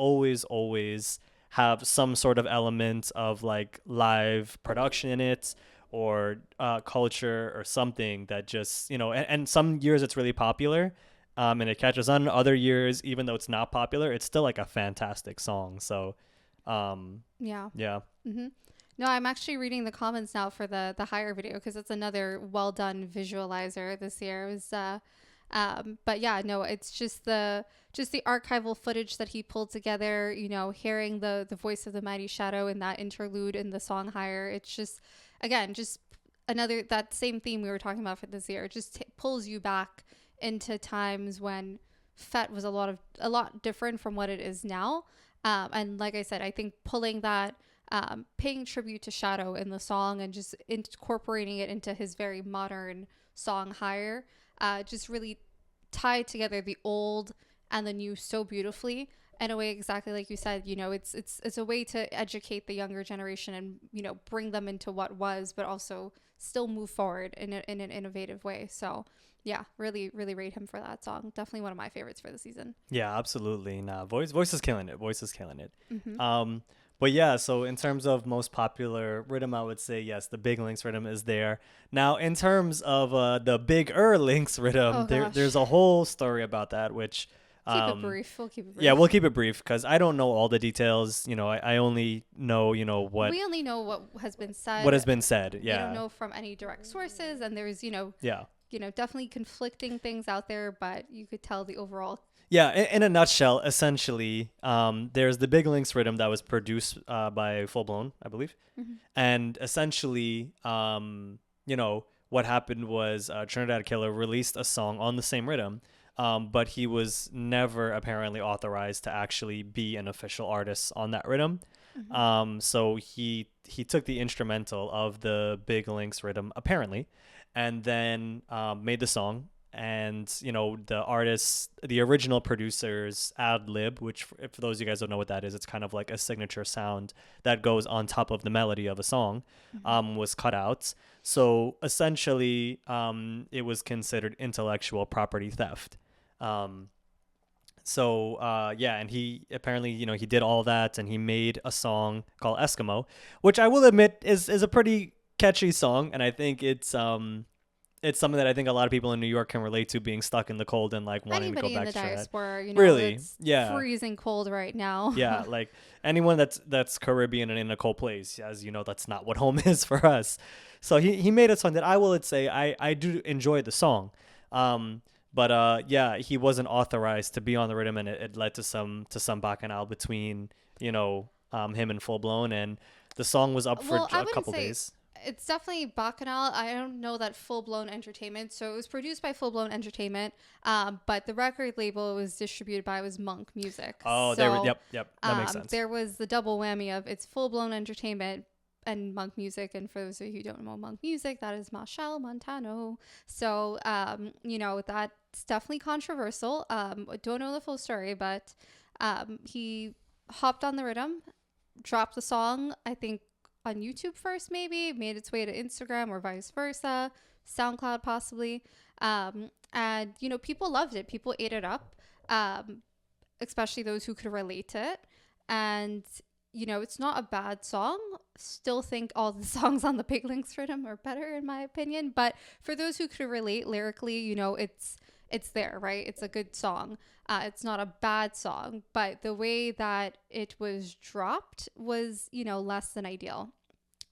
have some sort of element of like live production in it, or culture or something that just, and some years it's really popular and it catches on. Other years, even though it's not popular, it's still like a fantastic song. So yeah. Mm-hmm. No, I'm actually reading the comments now for the Higher video, because it's another well done visualizer this year. It was but yeah, no, it's just the archival footage that he pulled together, hearing the voice of the mighty Shadow in that interlude in the song Higher. It's just, again, just another, that same theme we were talking about for this year. It just pulls you back into times when FET was a lot different from what it is now. And like I said, I think pulling that, paying tribute to Shadow in the song and just incorporating it into his very modern song Higher, just really tied together the old and the new so beautifully, in a way exactly like you said. It's a way to educate the younger generation and bring them into what was, but also still move forward in an innovative way. So yeah, really rate him for that song. Definitely one of my favorites for the season. Yeah, absolutely. Nah, voice is killing it. Mm-hmm. But yeah, so in terms of most popular rhythm, I would say yes, the Big Links rhythm is there. Now, in terms of the Big Links rhythm, there's a whole story about that, which Keep it brief. We'll keep it Yeah, brief. we'll keep it brief because I don't know all the details. I only know, We only know what has been what has said. been said. We don't Yeah. know from any direct sources, and there's Yeah. definitely conflicting things out there, but you could tell the overall. Yeah, in a nutshell, essentially, there's the Big Links rhythm that was produced by Full Blown, I believe. Mhm. And essentially, what happened was Trinidad Killer released a song on the same rhythm, but he was never apparently authorized to actually be an official artist on that rhythm. Mhm. So he took the instrumental of the Big Links rhythm apparently, and then made the song. And the original producers ad lib, which for those of you guys don't know what that is, it's kind of like a signature sound that goes on top of the melody of a song, Mhm. was cut out. So essentially, it was considered intellectual property theft. Um, and he apparently, he did all that, and he made a song called Eskimo, which I will admit is a pretty catchy song, and I think it's something that I think a lot of people in New York can relate to, being stuck in the cold and like wanting to go Anybody in back the to Trinidad. diaspora, Really? it's Yeah. freezing cold right now. Yeah, like anyone that's Caribbean and in a cold place, as you know, that's not what home is for us. So he made a song that I will say I do enjoy the song. But yeah, he wasn't authorized to be on the rhythm, and it led to some bacchanal between, him and Full Blown, and the song was up for Well, I a wouldn't couple say days. it's definitely Bacchanal. I don't know that Full Blown Entertainment. So it was produced by Full Blown Entertainment, but the record label it was distributed by was Monk Music. Oh, So yep, that makes sense. there was the double whammy of it's Full Blown Entertainment and Monk Music. And for those of you who don't know Monk Music, that is Marshall Montano. So, that's definitely controversial. I don't know the full story, but he hopped on the rhythm, dropped the song, I think on YouTube first, maybe made its way to Instagram or vice versa, SoundCloud possibly. And, people loved it. People ate it up, especially those who could relate to it. And, it's not a bad song. Still think all the songs on the Big Links rhythm are better, in my opinion. But for those who could relate lyrically, it's there, right? It's a good song. It's not a bad song, but the way that it was dropped was, less than ideal.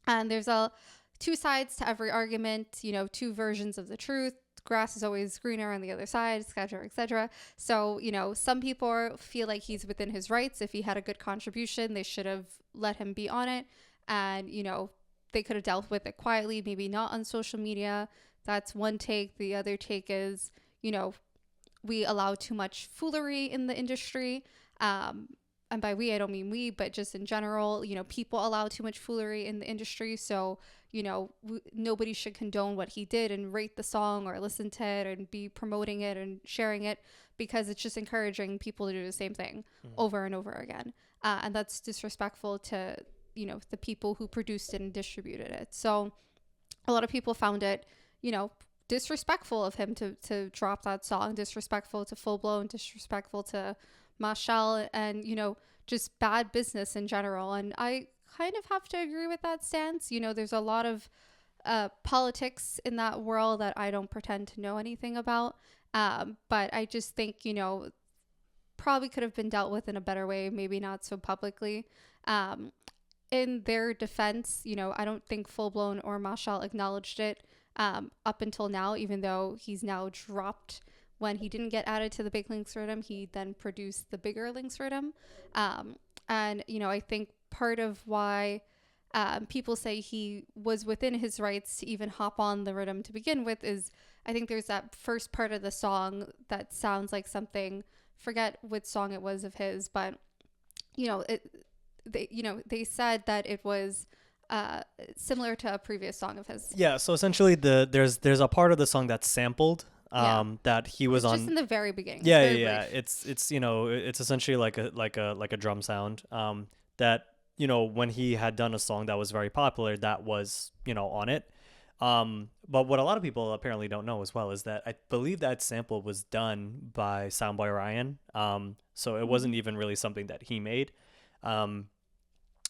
And there's two sides to every argument, two versions of the truth. Grass is always greener on the other side, et cetera, et cetera. So, some people feel like he's within his rights. If he had a good contribution, they should have let him be on it. And, they could have dealt with it quietly, maybe not on social media. That's one take. The other take is, we allow too much foolery in the industry. And by we, I don't mean we, but just in general, people allow too much foolery in the industry. So, nobody should condone what he did and rate the song or listen to it and be promoting it and sharing it, because it's just encouraging people to do the same thing over and over again. And that's disrespectful to, the people who produced it and distributed it. So a lot of people found it, disrespectful of him to drop that song, disrespectful to Full Blown, disrespectful to Marshall, and just bad business in general. And I kind of have to agree with that stance. There's a lot of politics in that world that I don't pretend to know anything about, but I just think probably could have been dealt with in a better way, maybe not so publicly. In their defense, I don't think Full Blown or Marshall acknowledged it up until now, even though he's now dropped. When he didn't get added to the Big Links rhythm, he then produced the bigger Links rhythm. And, I think part of why people say he was within his rights to even hop on the rhythm to begin with is I think there's that first part of the song that sounds like something, forget what song it was of his, but, they said that it was similar to a previous song of his. Yeah, so essentially there's a part of the song that's sampled, that he was it's on just in the very beginning. Yeah. It's it's essentially like a drum sound, that when he had done a song that was very popular, that was on it. But what a lot of people apparently don't know as well is that I believe that sample was done by Soundboy Ryan. So it wasn't even really something that he made.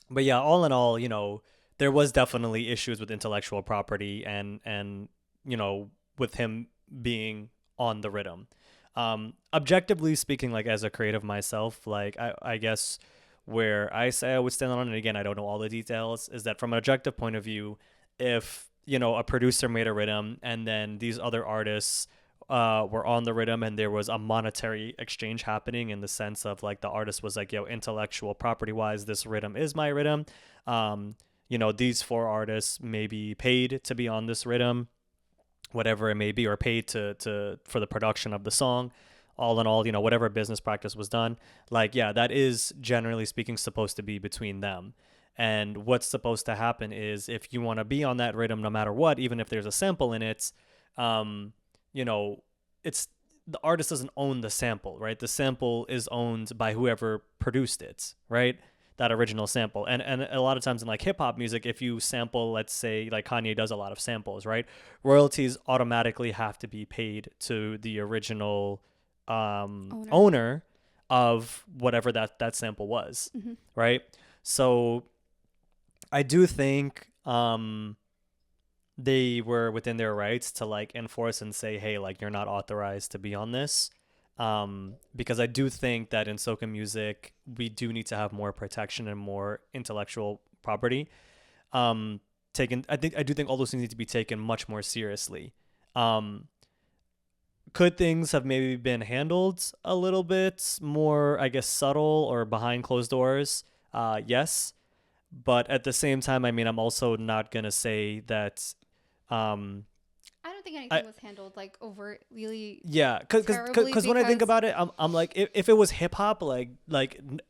But yeah, all in all, there was definitely issues with intellectual property and with him being on the rhythm. Objectively speaking, like as a creative myself, like I guess where I say I would stand on, and again, I don't know all the details, is that from an objective point of view, if a producer made a rhythm and then these other artists were on the rhythm and there was a monetary exchange happening in the sense of like the artist was like, intellectual property wise, this rhythm is my rhythm. These four artists may be paid to be on this rhythm, whatever it may be, or paid to for the production of the song. All in all, whatever business practice was done, like, yeah, that is generally speaking supposed to be between them. And what's supposed to happen is if you want to be on that rhythm, no matter what, even if there's a sample in it, you know, it's the artist doesn't own the sample, right? The sample is owned by whoever produced it, right? That original sample. And a lot of times in like hip hop music, if you sample, let's say like Kanye does a lot of samples, right? Royalties automatically have to be paid to the original owner of whatever that sample was, right? So I do think they were within their rights to like enforce and say, hey, like you're not authorized to be on this. Because I do think that in soca music, we do need to have more protection and more intellectual property. I do think all those things need to be taken much more seriously. Could things have maybe been handled a little bit more, I guess, subtle or behind closed doors? Yes. But at the same time, I mean, I'm also not going to say that. I don't think anything was handled like overtly. Yeah, terribly because when I think because- about it, I'm like, if it was hip hop, like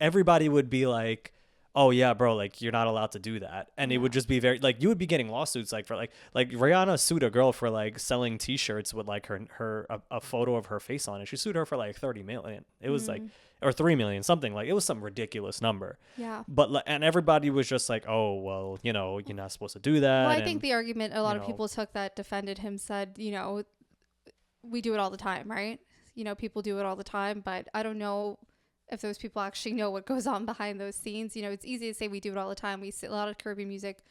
everybody would be like, oh yeah, bro, like you're not allowed to do that, and it would just be very like you would be getting lawsuits like for like Rihanna sued a girl for like selling T-shirts with like a photo of her face on it. She sued her for like 30 million. It was like or 3 million something, like it was some ridiculous number. Yeah. But and everybody was just like, oh well, you're not supposed to do that. Well, I and, think the argument a lot of people took that defended him said, we do it all the time, right? People do it all the time, but I don't know if those people actually know what goes on behind those scenes. It's easy to say we do it all the time. We see a lot of Caribbean music,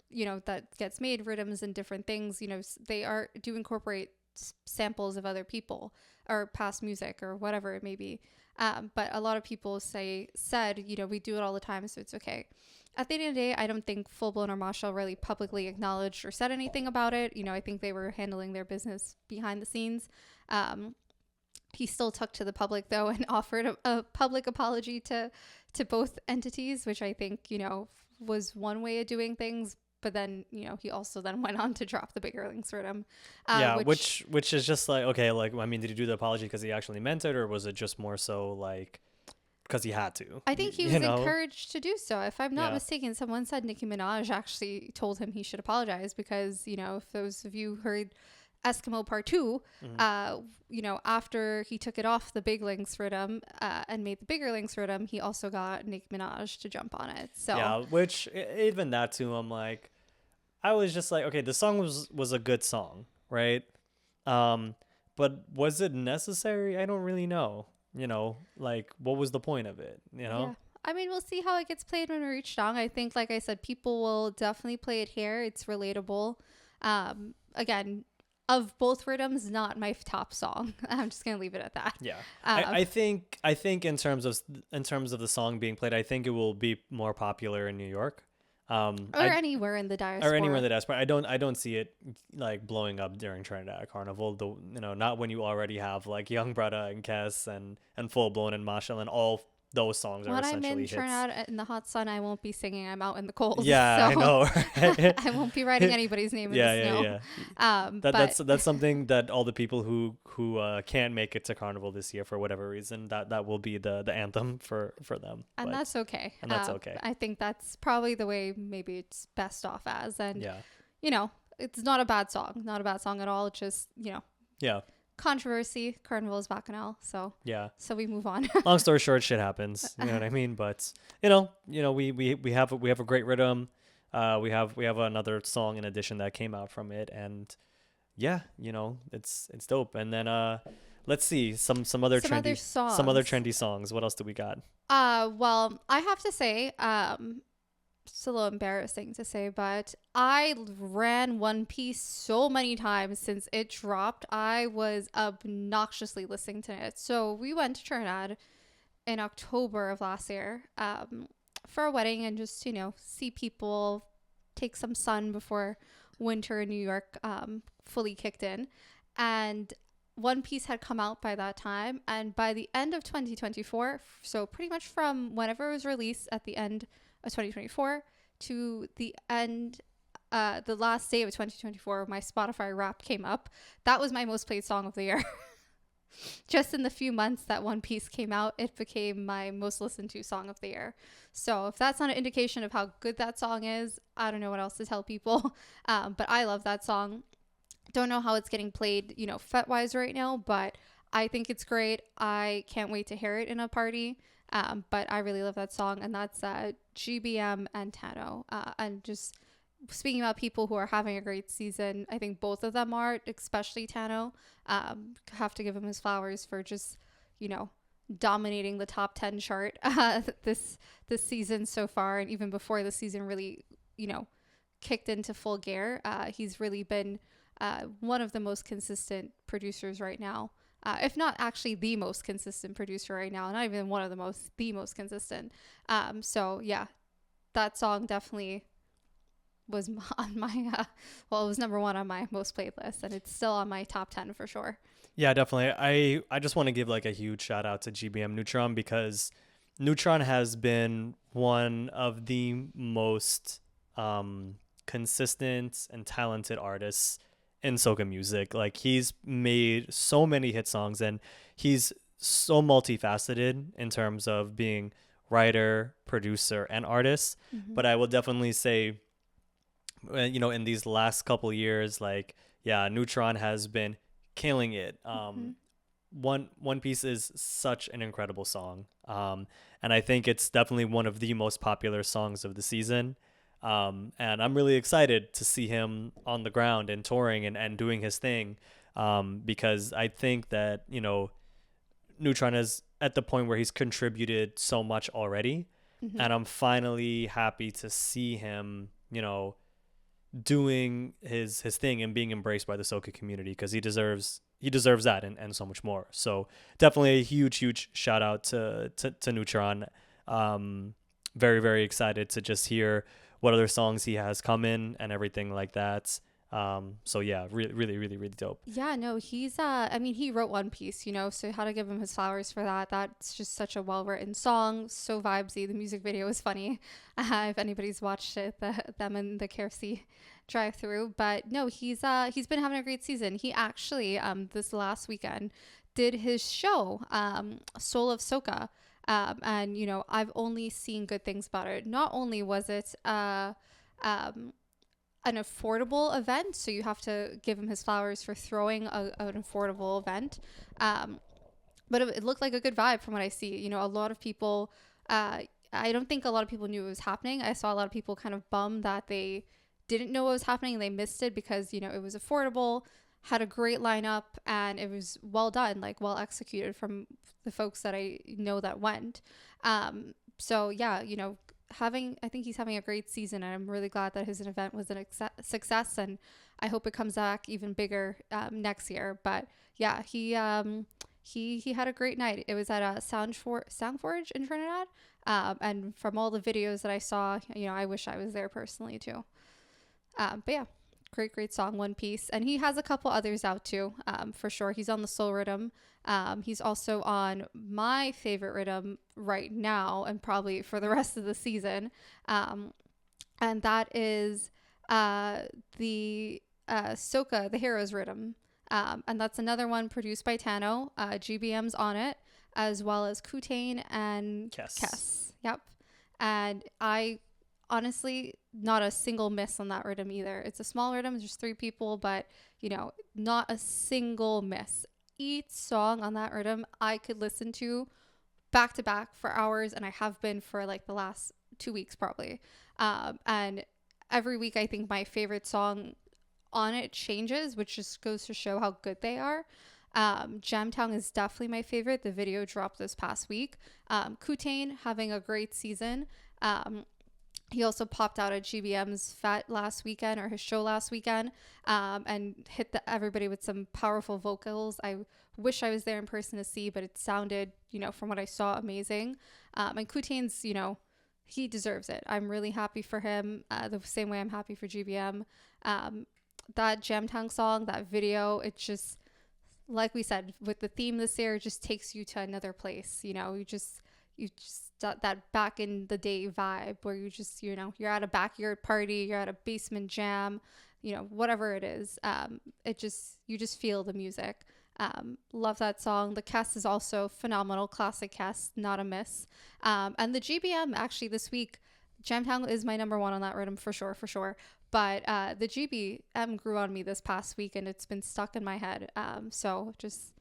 that gets made, rhythms and different things, they do incorporate samples of other people or past music or whatever it may be. But a lot of people said, we do it all the time, so it's okay. At the end of the day, I don't think Full Blown or Marshall really publicly acknowledged or said anything about it. I think they were handling their business behind the scenes. He still took to the public though and offered a public apology to both entities, which I think, was one way of doing things. But then, he also then went on to drop the Bigger Links rhythm. Which is just like, okay, like, I mean, did he do the apology because he actually meant it, or was it just more so like because he had to? I think he was encouraged to do so. If I'm not mistaken, someone said Nicki Minaj actually told him he should apologize because, if those of you heard Eskimo Part 2, after he took it off the Big Links rhythm and made the Bigger Links rhythm, he also got Nicki Minaj to jump on it. So yeah, which even that too, I'm like, I was just like, okay, the song was a good song, right? But was it necessary? I don't really know. Like what was the point of it? Yeah. I mean, we'll see how it gets played when we reach Dong. I think, like I said, people will definitely play it here. It's relatable. Again, of both rhythms, not my top song. I'm just gonna leave it at that. Yeah, I think in terms of the song being played, I think it will be more popular in New York, anywhere in the diaspora. I don't see it like blowing up during Trinidad Carnival. Though not when you already have like Young Brother and Kes and Full Blown and Marshall, and all those songs are essentially hits. When I'm in Trinidad in the hot sun, I won't be singing "I'm Out in the Cold." Yeah, so I know. Right? I won't be writing anybody's name in the snow. Yeah. That's something that all the people who can't make it to Carnival this year for whatever reason, that will be the anthem for them. And that's okay. And that's okay. I think that's probably the way maybe it's best off as. And yeah, it's not a bad song, not a bad song at all. It's just yeah. Controversy. Carnival is bacchanal, so so we move on. Long story short, shit happens. You know what I mean? But we have a great rhythm. We have another song in addition that came out from it, and it's dope. And then let's see some other trendy songs. What else do we got? Well, I have to say, It's a little embarrassing to say, but I ran One Piece so many times since it dropped. I was obnoxiously listening to it. So we went to Trinidad in October of last year for a wedding and just, see people, take some sun before winter in New York fully kicked in. And One Piece had come out by that time. And by the end of 2024, so pretty much from whenever it was released at the end of 2024 to the end, the last day of 2024, my Spotify Wrapped came up. That was my most played song of the year. Just in the few months that One Piece came out, it became my most listened to song of the year. So if that's not an indication of how good that song is, I don't know what else to tell people. But I love that song. Don't know how it's getting played, fet wise right now, but I think it's great. I can't wait to hear it in a party. But I really love that song, and that's GBM and Tano. And just speaking about people who are having a great season, I think both of them are, especially Tano. Have to give him his flowers for just, dominating the top 10 chart this season so far, and even before the season really, kicked into full gear. He's really been one of the most consistent producers right now. If not actually the most consistent producer right now, not even one of the most consistent. So yeah, that song definitely was on my it was number one on my most played list, and it's still on my top 10 for sure. Yeah, definitely. I just want to give like a huge shout out to GBM Neutron, because Neutron has been one of the most consistent and talented artists in soca music. Like, he's made so many hit songs, and he's so multifaceted in terms of being writer, producer, and artist. Mm-hmm. But I will definitely say, in these last couple years, like, yeah, Neutron has been killing it. One Piece is such an incredible song, and I think it's definitely one of the most popular songs of the season. And I'm really excited to see him on the ground and touring and doing his thing, because I think that Neutron is at the point where he's contributed so much already, and I'm finally happy to see him doing his thing and being embraced by the soca community, because he deserves that and so much more. So definitely a huge shout out to Neutron. Very, very excited to just hear what other songs he has coming and everything like that. So yeah, really dope. Yeah, no, he's he wrote One Piece, so how to give him his flowers for that. That's just such a well-written song, so vibesy. The music video is funny. If anybody's watched it, them in the KFC drive-through. But no, he's been having a great season. He actually this last weekend did his show, Soul of Soca. And I've only seen good things about it. Not only was it an affordable event, so you have to give him his flowers for throwing an affordable event, but it looked like a good vibe from what I see. A lot of people, I don't think a lot of people knew it was happening. I saw a lot of people kind of bummed that they didn't know what was happening and they missed it, because it was affordable, had a great lineup, and it was well done, like well executed from the folks that I know that went. So yeah, I think he's having a great season, and I'm really glad that his event was a success, and I hope it comes back even bigger next year. But yeah, he had a great night. It was at a Soundforge in Trinidad, and from all the videos that I saw, I wish I was there personally too. But yeah, great song, One Piece, and he has a couple others out too, for sure. He's on the Soul Rhythm. He's also on my favorite rhythm right now, and probably for the rest of the season, and that is the Soca, the Heroes Rhythm, and that's another one produced by Tano. GBM's on it, as well as Kutane and Kess. Yep, and I honestly, not a single miss on that rhythm either. It's a small rhythm, just 3 people, but not a single miss. Each song on that rhythm I could listen to back to back for hours, and I have been for like the last 2 weeks probably. And every week I think my favorite song on it changes, which just goes to show how good they are. Jamtown is definitely my favorite. The video dropped this past week. Kutane having a great season. He also popped out at GBM's Fat last weekend, or his show last weekend, and hit everybody with some powerful vocals. I wish I was there in person to see, but it sounded, from what I saw, amazing. And Kutain's, he deserves it. I'm really happy for him, the same way I'm happy for GBM. That Jamtown song, that video, it just, like we said, with the theme this year, it just takes you to another place. You just that back in the day vibe where you just, you're at a backyard party, you're at a basement jam, whatever it is. You just feel the music. Love that song. The cast is also phenomenal. Classic cast, not a miss. And the GBM actually this week, Jamtown is my number one on that rhythm for sure, for sure. But the GBM grew on me this past week and it's been stuck in my head. So just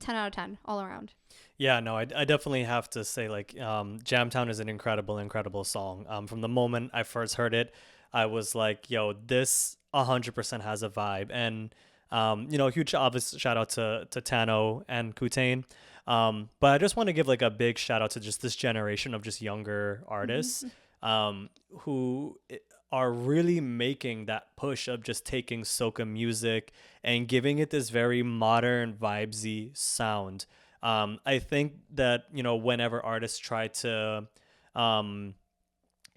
10 out of 10 all around. Yeah, no, I definitely have to say, like, Jamtown is an incredible, incredible song. From the moment I first heard it, I was like, yo, this 100% has a vibe. And, huge obvious shout out to Tano and Kutain. But I just want to give like a big shout out to just this generation of just younger artists who are really making that push of just taking soca music and giving it this very modern, vibesy sound. I think that, whenever artists try to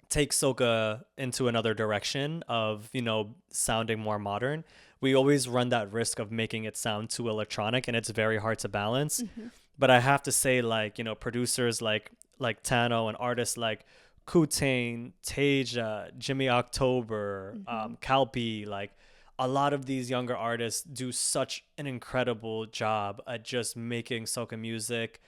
take soca into another direction of, sounding more modern, we always run that risk of making it sound too electronic, and it's very hard to balance. But I have to say, like, producers like Tano and artists like Kutain, Tasia, Jimmy October, Calpi, like a lot of these younger artists do such an incredible job at just making soca music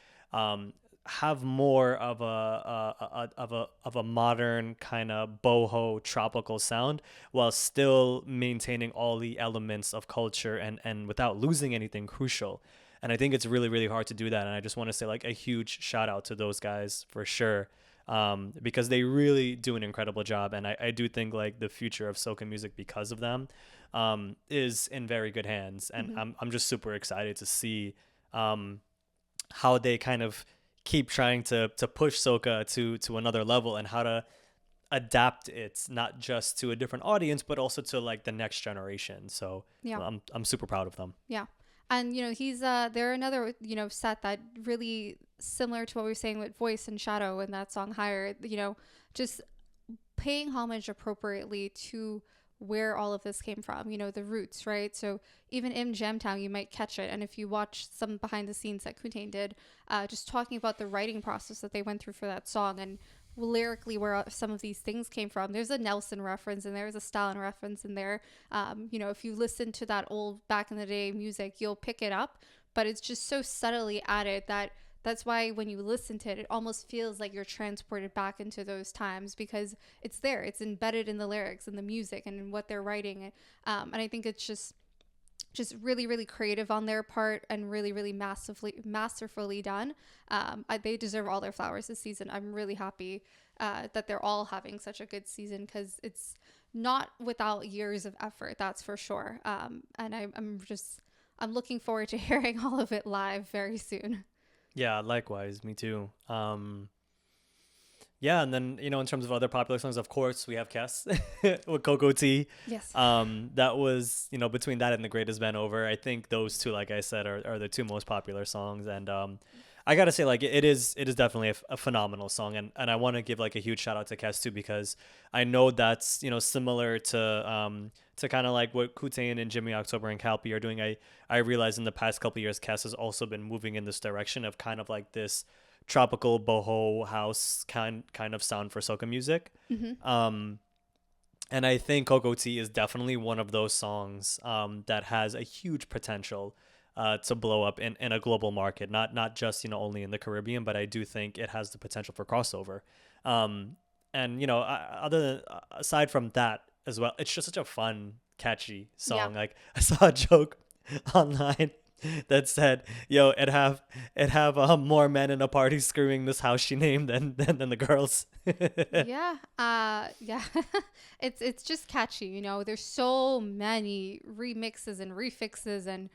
have more of a modern kind of boho tropical sound while still maintaining all the elements of culture and without losing anything crucial. And I think it's really, really hard to do that. And I just want to say like a huge shout out to those guys for sure. Because they really do an incredible job. And I do think like the future of soca music because of them is in very good hands. And I'm just super excited to see how they kind of keep trying to push soca to another level and how to adapt it not just to a different audience, but also to like the next generation. So yeah, I'm super proud of them. Yeah. And, he's, they're another, set that really similar to what we were saying with Voice and Shadow in that song Higher, just paying homage appropriately to where all of this came from, the roots, right? So even in Jamtown, you might catch it. And if you watch some behind the scenes that Kutain did, just talking about the writing process that they went through for that song and lyrically where some of these things came from. There's a Nelson reference and there's a Stalin reference in there. If you listen to that old back in the day music, you'll pick it up, but it's just so subtly added that's why when you listen to it, it almost feels like you're transported back into those times because it's there. It's embedded in the lyrics and the music and in what they're writing. And I think it's just really, really creative on their part and really, really masterfully done. They deserve all their flowers this season. I'm really happy that they're all having such a good season because it's not without years of effort, that's for sure. And I'm looking forward to hearing all of it live very soon. Yeah, likewise. Me too. Yeah, and then, in terms of other popular songs, of course, we have Kes with Coco T. Yes. That was, between that and The Greatest Band Over, I think those two, like I said, are the two most popular songs. And I got to say, like, it is definitely a phenomenal song. And I want to give, like, a huge shout out to Kes, too, because I know that's, similar to kind of like what Kutain and Jimmy October and Calpi are doing. I realized in the past couple of years, Kes has also been moving in this direction of kind of like this tropical boho house kind of sound for soca music. And I think Coco T is definitely one of those songs that has a huge potential to blow up in a global market, not just only in the Caribbean, but I do think it has the potential for crossover. And aside from that as well, it's just such a fun, catchy song. Like I saw a joke online that said, "Yo, it have more men in a party screaming this house she named than the girls." Yeah. It's just catchy. There's so many remixes and refixes and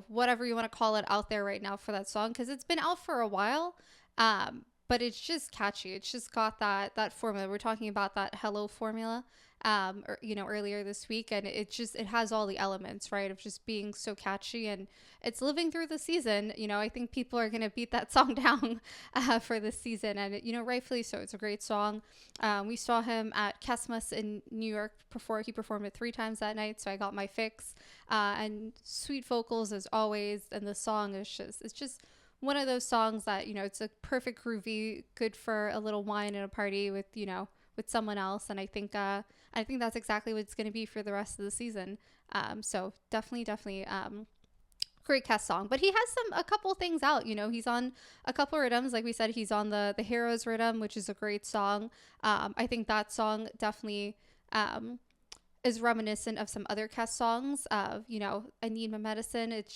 whatever you want to call it out there right now for that song because it's been out for a while. But but it's just catchy. It's just got that formula. We're talking about that hello formula, or, earlier this week, and it has all the elements, right, of just being so catchy, and it's living through the season. I think people are gonna beat that song down for this season, and rightfully so. It's a great song. We saw him at Kesmas in New York before. He performed it 3 times that night, so I got my fix. And sweet vocals as always, and the song is just one of those songs that it's a perfect groovy, good for a little wine at a party with with someone else. And I think that's exactly what it's going to be for the rest of the season. So definitely great Kes song. But he has a couple things out. He's on a couple rhythms. Like we said, he's on the Heroes rhythm, which is a great song. I think that song definitely is reminiscent of some other Kes songs of, I Need My Medicine. It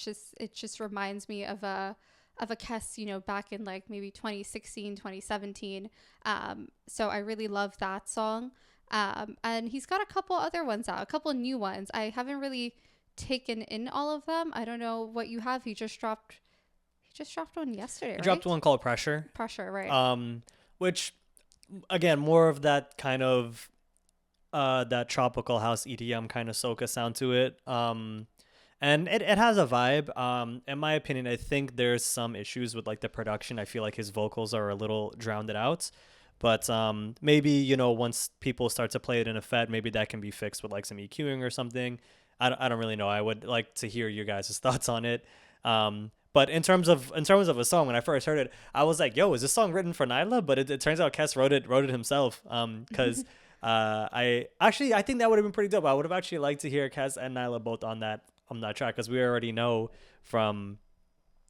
just reminds me of a Kes, back in like maybe 2016, 2017. So I really love that song. And he's got a couple other ones out, a couple new ones. I haven't really taken in all of them. I don't know what you have. He just dropped one yesterday, right? He dropped one called Pressure. Pressure, right. Which, again, more of that kind of that tropical house EDM kind of soca sound to it. And it has a vibe. In my opinion, I think there's some issues with like the production. I feel like his vocals are a little drowned out. But maybe, once people start to play it in a fed, maybe that can be fixed with like some EQing or something. I don't really know. I would like to hear your guys' thoughts on it. But in terms of a song, when I first heard it, I was like, "Yo, is this song written for Nyla?" But it turns out Kes wrote it himself. Because I think that would have been pretty dope. I would have actually liked to hear Kes and Nyla both on that track, because we already know from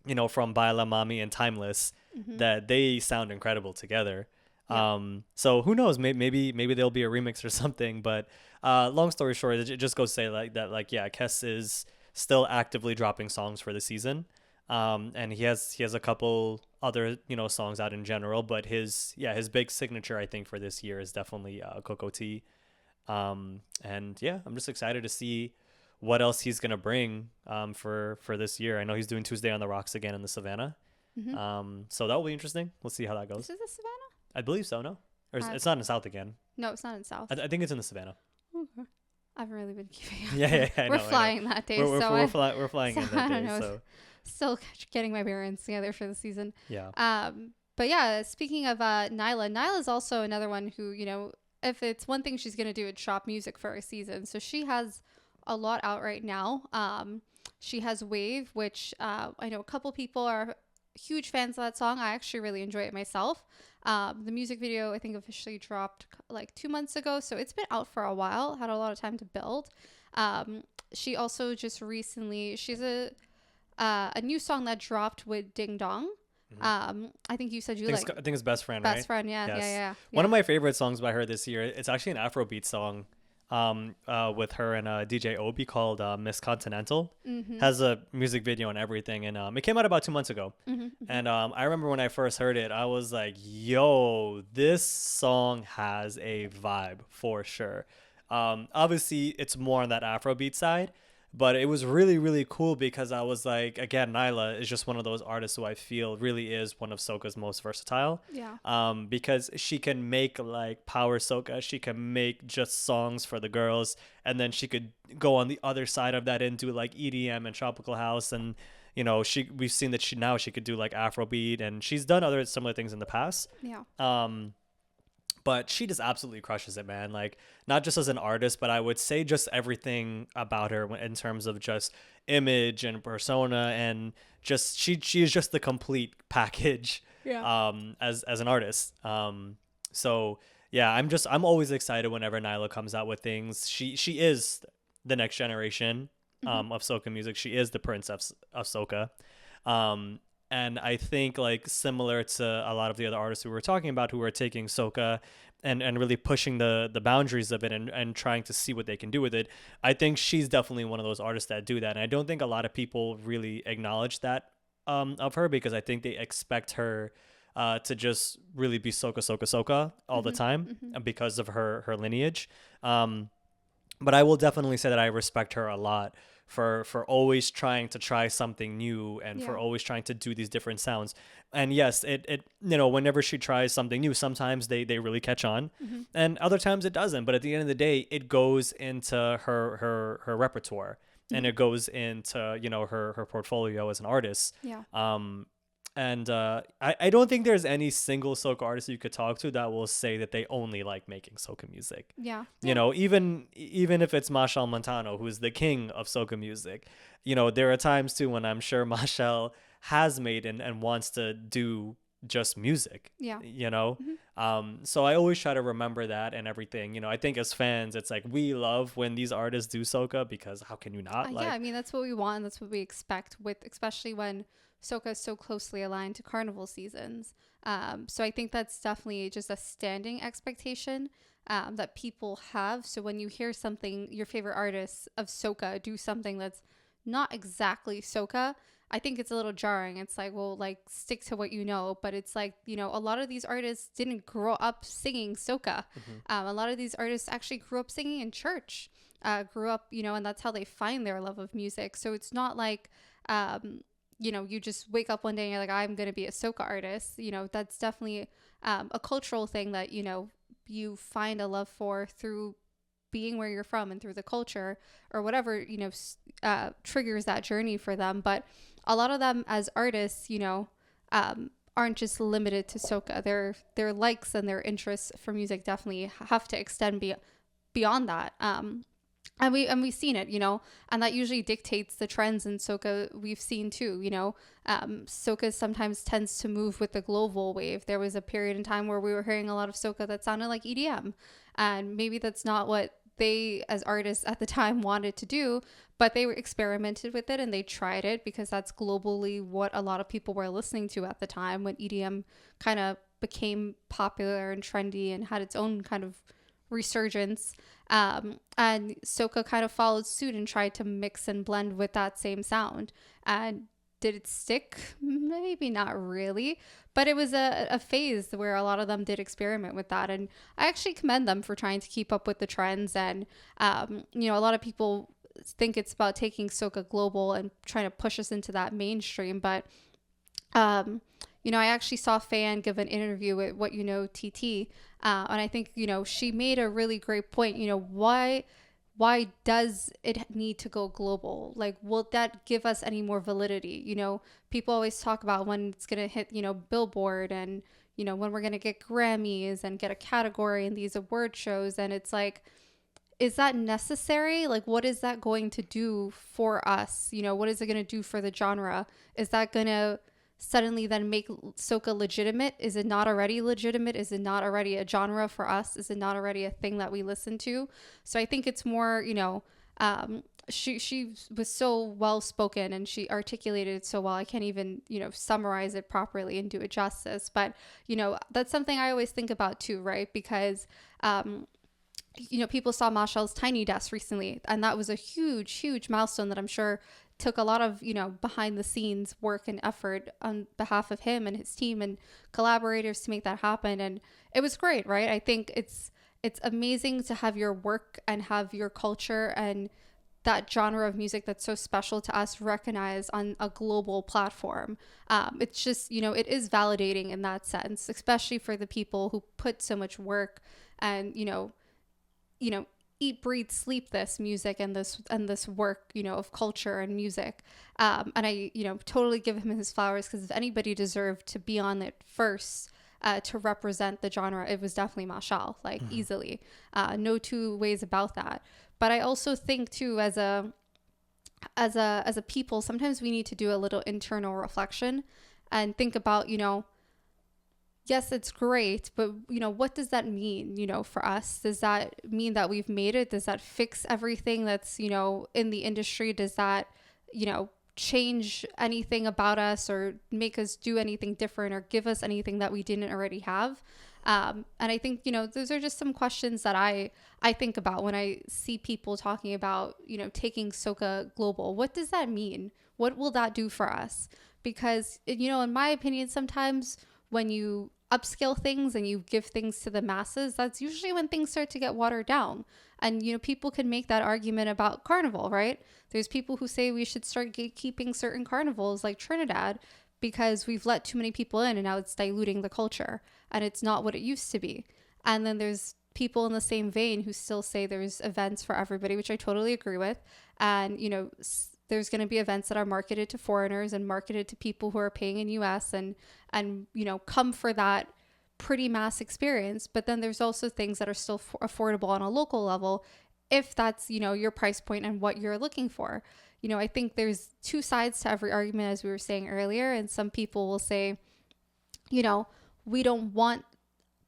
Baila Mami and Timeless that they sound incredible together. Yeah. So who knows, maybe there'll be a remix or something, but long story short, it just goes to say like that, like, yeah, Kes is still actively dropping songs for the season. And he has a couple other, songs out in general, but his big signature, I think, for this year is definitely Coco Tea. And yeah, I'm just excited to see what else he's gonna bring for this year. I know he's doing Tuesday on the Rocks again in the Savanah. So that will be interesting. We'll see how that goes. Is it the Savannah? I believe so. No, or it's not in the South again. No, it's not in the South. I think it's in the Savannah. Okay. I haven't really been keeping up. Yeah. We're flying that day. We're flying in that day. So still getting my bearings together for the season. Yeah. But yeah, speaking of Nyla's also another one who, if it's one thing she's gonna do, it's shop music for a season. So she has a lot out right now. She has Wave, which I know a couple people are huge fans of that song. I actually really enjoy it myself. The music video, I think, officially dropped like 2 months ago, so it's been out for a while. Had a lot of time to build. She also just recently, she's a new song that dropped with Ding Dong. I think you said I think it's Best Friend, Best right? Friend, yeah, yes. yeah. One of my favorite songs by her this year. It's actually an Afrobeat song. With her and DJ Obi called Miss Continental. Has a music video and everything, and it came out about 2 months ago. And I remember when I first heard it, I was like, yo, this song has a vibe for sure. Obviously it's more on that Afrobeat side, but it was really, really cool because I was like, again, Nyla is just one of those artists who I feel really is one of soca's most versatile. Yeah. Because she can make like power soca, she can make just songs for the girls, and then she could go on the other side of that into like EDM and tropical house, and we've seen that she could do like Afrobeat, and she's done other similar things in the past. Yeah. But she just absolutely crushes it, man. Like, not just as an artist, but I would say just everything about her in terms of just image and persona, and just she is just the complete package. Yeah. As an artist. So yeah, I'm always excited whenever Nyla comes out with things. She is the next generation of soca music. She is the princess of soca. And I think, like, similar to a lot of the other artists who were talking about, who are taking soca and really pushing the boundaries of it and trying to see what they can do with it, I think she's definitely one of those artists that do that. And I don't think a lot of people really acknowledge that of her, because I think they expect her to just really be soca all the time because of her lineage. But I will definitely say that I respect her a lot for always trying to try something new and for Yeah. always trying to do these different sounds. And yes, it whenever she tries something new, sometimes they really catch on, Hmm. and other times it doesn't. But at the end of the day, it goes into her repertoire, and Hmm. it goes into her portfolio as an artist. Yeah. And I don't think there's any single soca artist you could talk to that will say that they only like making soca music. Yeah. You Yeah. know, even if it's Machel Montano, who's the king of soca music, there are times too when I'm sure Machel has made and wants to do just music. Yeah. Hmm. So I always try to remember that and everything. I think as fans, it's like we love when these artists do soca, because how can you not? Yeah, I Like, mean, that's what we want. That's what we expect with, especially when soca is so closely aligned to carnival seasons. So I think that's definitely just a standing expectation that people have. So when you hear something, your favorite artists of soca do something that's not exactly soca, I think it's a little jarring. It's like, well, like stick to what you know, but it's like, a lot of these artists didn't grow up singing soca. A lot of these artists actually grew up singing in church, grew up, and that's how they find their love of music. So it's not like, you just wake up one day and you're like, I'm going to be a soca artist. That's definitely a cultural thing that, you find a love for through being where you're from and through the culture or whatever, triggers that journey for them. But a lot of them as artists, aren't just limited to soca. Their likes and their interests for music definitely have to extend beyond that. And we've seen it, and that usually dictates the trends in soca. We've seen too, soca sometimes tends to move with the global wave. There was a period in time where we were hearing a lot of soca that sounded like EDM, and maybe that's not what they as artists at the time wanted to do, but they were experimented with it and they tried it because that's globally what a lot of people were listening to at the time when EDM kind of became popular and trendy and had its own kind of resurgence. And soca kind of followed suit and tried to mix and blend with that same sound. And did it stick? Maybe not really, but it was a phase where a lot of them did experiment with that. And I actually commend them for trying to keep up with the trends. And, a lot of people think it's about taking soca global and trying to push us into that mainstream. But, I actually saw Fan give an interview with What You Know TT. And I think, she made a really great point. Why does it need to go global? Like, will that give us any more validity? People always talk about when it's going to hit, Billboard and, when we're going to get Grammys and get a category in these award shows. And it's like, is that necessary? Like, what is that going to do for us? What is it going to do for the genre? Is that going to suddenly then make soca legitimate? Is it not already legitimate? Is it not already a genre for us? Is it not already a thing that we listen to? So I think it's more, she was so well spoken and she articulated it so well. I can't even, summarize it properly and do it justice. But, that's something I always think about too, right? Because, people saw Machel's Tiny Desk recently, and that was a huge, huge milestone that I'm sure took a lot of, behind the scenes work and effort on behalf of him and his team and collaborators to make that happen. And it was great, right? I think it's amazing to have your work and have your culture and that genre of music that's so special to us recognized on a global platform. It's just, it is validating in that sense, especially for the people who put so much work and, eat, breathe, sleep this music and this work, of culture and music. And I, totally give him his flowers, because if anybody deserved to be on it first, to represent the genre, it was definitely Machel, like easily. No two ways about that. But I also think too, as a people, sometimes we need to do a little internal reflection and think about, yes, it's great, but what does that mean, for us? Does that mean that we've made it? Does that fix everything that's, in the industry? Does that, change anything about us or make us do anything different or give us anything that we didn't already have? And I think, those are just some questions that I think about when I see people talking about, taking soca global. What does that mean? What will that do for us? Because, in my opinion, sometimes when you upscale things and you give things to the masses, that's usually when things start to get watered down. And, people can make that argument about carnival, right? There's people who say we should start gatekeeping certain carnivals like Trinidad because we've let too many people in and now it's diluting the culture and it's not what it used to be. And then there's people in the same vein who still say there's events for everybody, which I totally agree with. And, there's going to be events that are marketed to foreigners and marketed to people who are paying in US and come for that pretty mass experience. But then there's also things that are still affordable on a local level if that's, your price point and what you're looking for. I think there's two sides to every argument, as we were saying earlier. And some people will say, we don't want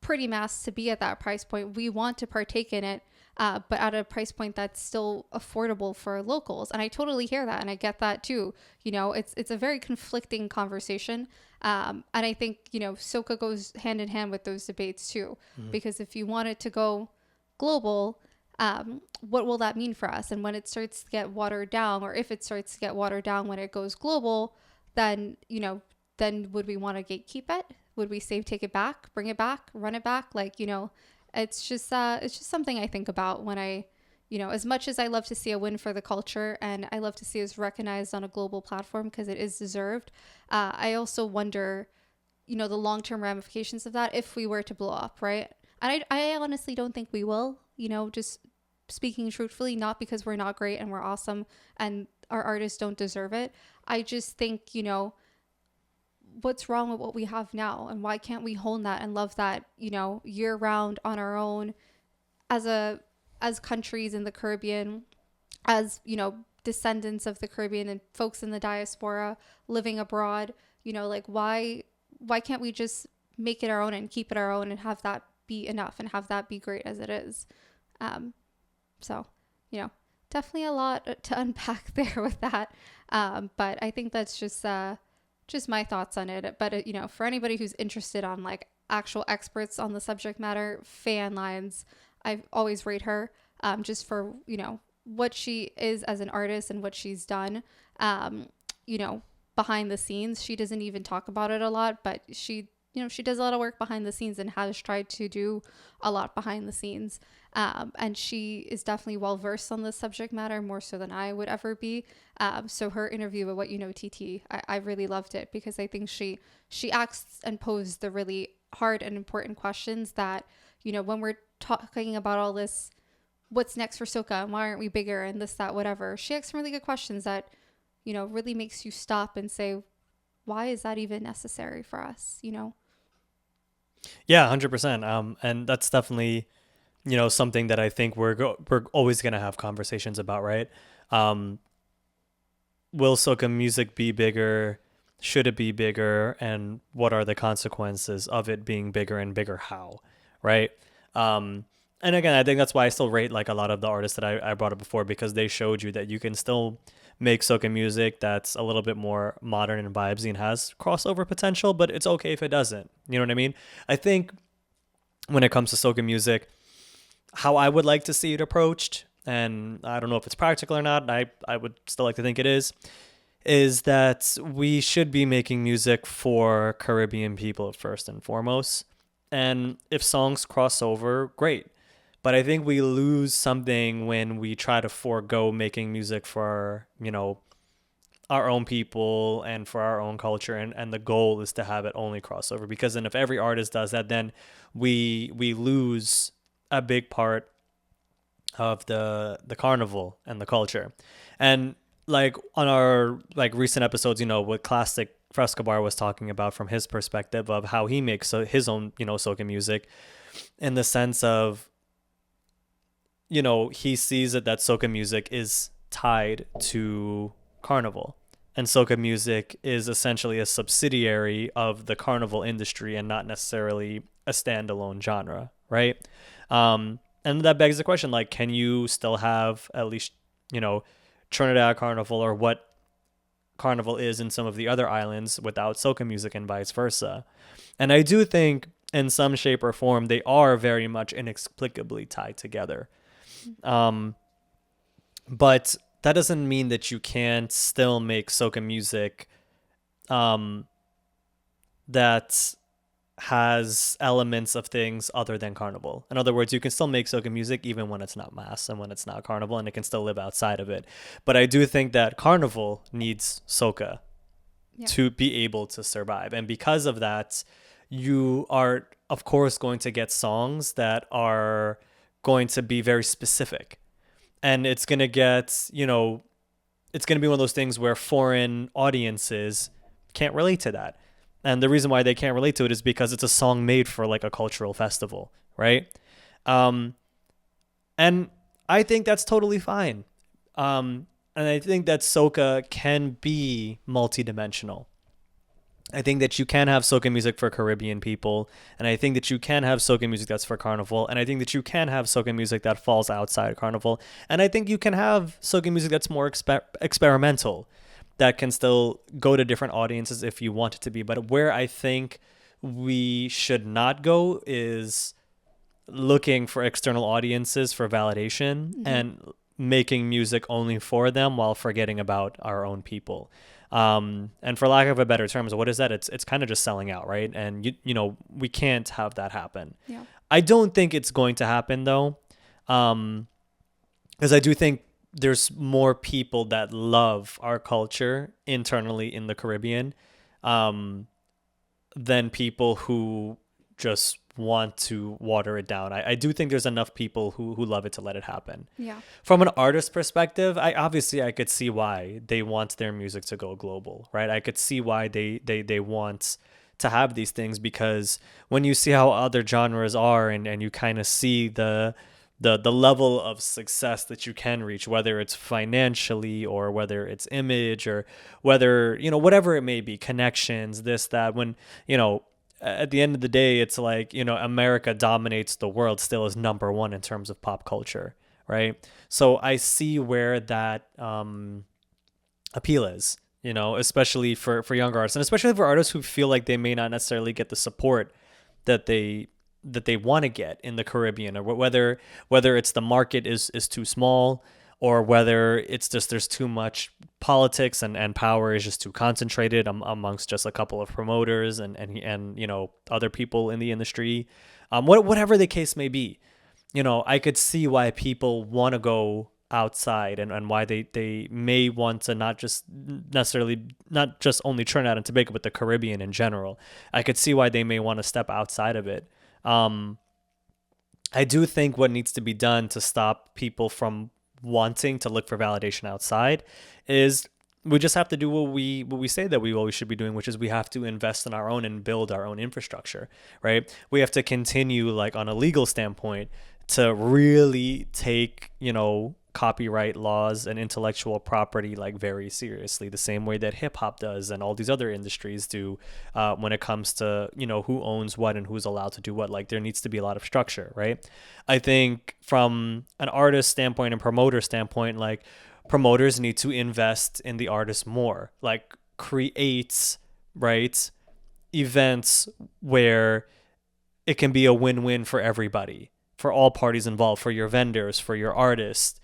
pretty mass to be at that price point. We want to partake in it, but at a price point that's still affordable for locals. And I totally hear that. And I get that too. It's a very conflicting conversation. And I think, Soca goes hand in hand with those debates too, because if you want it to go global, what will that mean for us? And when it starts to get watered down, or if it starts to get watered down when it goes global, then, then would we want to gatekeep it? Would we say take it back, bring it back, run it back? It's just something I think about when I, as much as I love to see a win for the culture and I love to see us recognized on a global platform because it is deserved. I also wonder, the long-term ramifications of that if we were to blow up, right? And I honestly don't think we will, just speaking truthfully, not because we're not great and we're awesome and our artists don't deserve it. I just think, what's wrong with what we have now, and why can't we hone that and love that, year round on our own as countries in the Caribbean, as, descendants of the Caribbean and folks in the diaspora living abroad, why can't we just make it our own and keep it our own and have that be enough and have that be great as it is? So, definitely a lot to unpack there with that. But I think that's just my thoughts on it. But, for anybody who's interested on like actual experts on the subject matter, Fan Lines, I always rate her just for, what she is as an artist and what she's done, behind the scenes. She doesn't even talk about it a lot, but she does a lot of work behind the scenes and has tried to do a lot behind the scenes. And she is definitely well versed on the subject matter, more so than I would ever be. So her interview with What You Know TT, I really loved it because I think she asked and posed the really hard and important questions that, when we're talking about all this, what's next for Soca and why aren't we bigger and this, that, whatever, she asks some really good questions that, really makes you stop and say, why is that even necessary for us? Yeah, 100%. And that's definitely, something that I think we're always going to have conversations about, right? Will soca music be bigger? Should it be bigger? And what are the consequences of it being bigger and bigger? How, right? And again, I think that's why I still rate like a lot of the artists that I brought up before, because they showed you that you can still make soca music that's a little bit more modern and vibesy and has crossover potential, but it's okay if it doesn't. You know what I mean? I think when it comes to soca music, how I would like to see it approached, and I don't know if it's practical or not, I would still like to think it is that we should be making music for Caribbean people first and foremost. And if songs cross over, great. But I think we lose something when we try to forego making music for, our own people and for our own culture. And the goal is to have it only crossover. Because then if every artist does that, then we lose a big part of the carnival and the culture. And like on our like recent episodes, what Classic Frescobar was talking about from his perspective of how he makes his own, soca music, in the sense of, he sees that soca music is tied to carnival, and soca music is essentially a subsidiary of the carnival industry and not necessarily a standalone genre, right? And that begs the question, like, can you still have at least, Trinidad Carnival or what Carnival is in some of the other islands without soca music and vice versa? And I do think in some shape or form, they are very much inexplicably tied together. But that doesn't mean that you can't still make soca music that has elements of things other than carnival. In other words, you can still make soca music even when it's not mass and when it's not carnival, and it can still live outside of it. But I do think that carnival needs soca Yeah. to be able to survive. And because of that, you are, of course, going to get songs that are going to be very specific. And it's going to get, it's going to be one of those things where foreign audiences can't relate to that. And the reason why they can't relate to it is because it's a song made for like a cultural festival, right? Um, and I think that's totally fine. And I think that soca can be multidimensional. I think that you can have soca music for Caribbean people, and I think that you can have soca music that's for carnival, and I think that you can have soca music that falls outside carnival, and I think you can have soca music that's more experimental, that can still go to different audiences if you want it to be. But where I think we should not go is looking for external audiences for validation and making music only for them while forgetting about our own people. And for lack of a better terms, what is that? It's kind of just selling out, right? And we can't have that happen. Yeah. I don't think it's going to happen though, because I do think there's more people that love our culture internally in the Caribbean, than people who just want to water it down. I do think there's enough people who love it to let it happen. Yeah. From an artist perspective, I could see why they want their music to go global, right? I could see why they want to have these things, because when you see how other genres are, and you kind of see the level of success that you can reach, whether it's financially or whether it's image or whether, whatever it may be, connections, this, that, when, at the end of the day, it's like, America dominates the world still as number one in terms of pop culture, right? So I see where that appeal is, especially for younger artists, and especially for artists who feel like they may not necessarily get the support that they want to get in the Caribbean, or whether it's the market is too small, or whether it's just there's too much politics and power is just too concentrated amongst just a couple of promoters and other people in the industry, whatever the case may be. I could see why people want to go outside, and why they may want to not just only Trinidad and Tobago, but the Caribbean in general. I could see why they may want to step outside of it. I do think what needs to be done to stop people from wanting to look for validation outside is we just have to do what we say that we always should be doing, which is we have to invest in our own and build our own infrastructure, right? We have to continue, like, on a legal standpoint, to really take, copyright laws and intellectual property like very seriously, the same way that hip hop does and all these other industries do, when it comes to, who owns what and who's allowed to do what. Like, there needs to be a lot of structure, right? I think from an artist standpoint and promoter standpoint, like, promoters need to invest in the artist more, like create, right, events where it can be a win-win for everybody, for all parties involved, for your vendors, for your artists,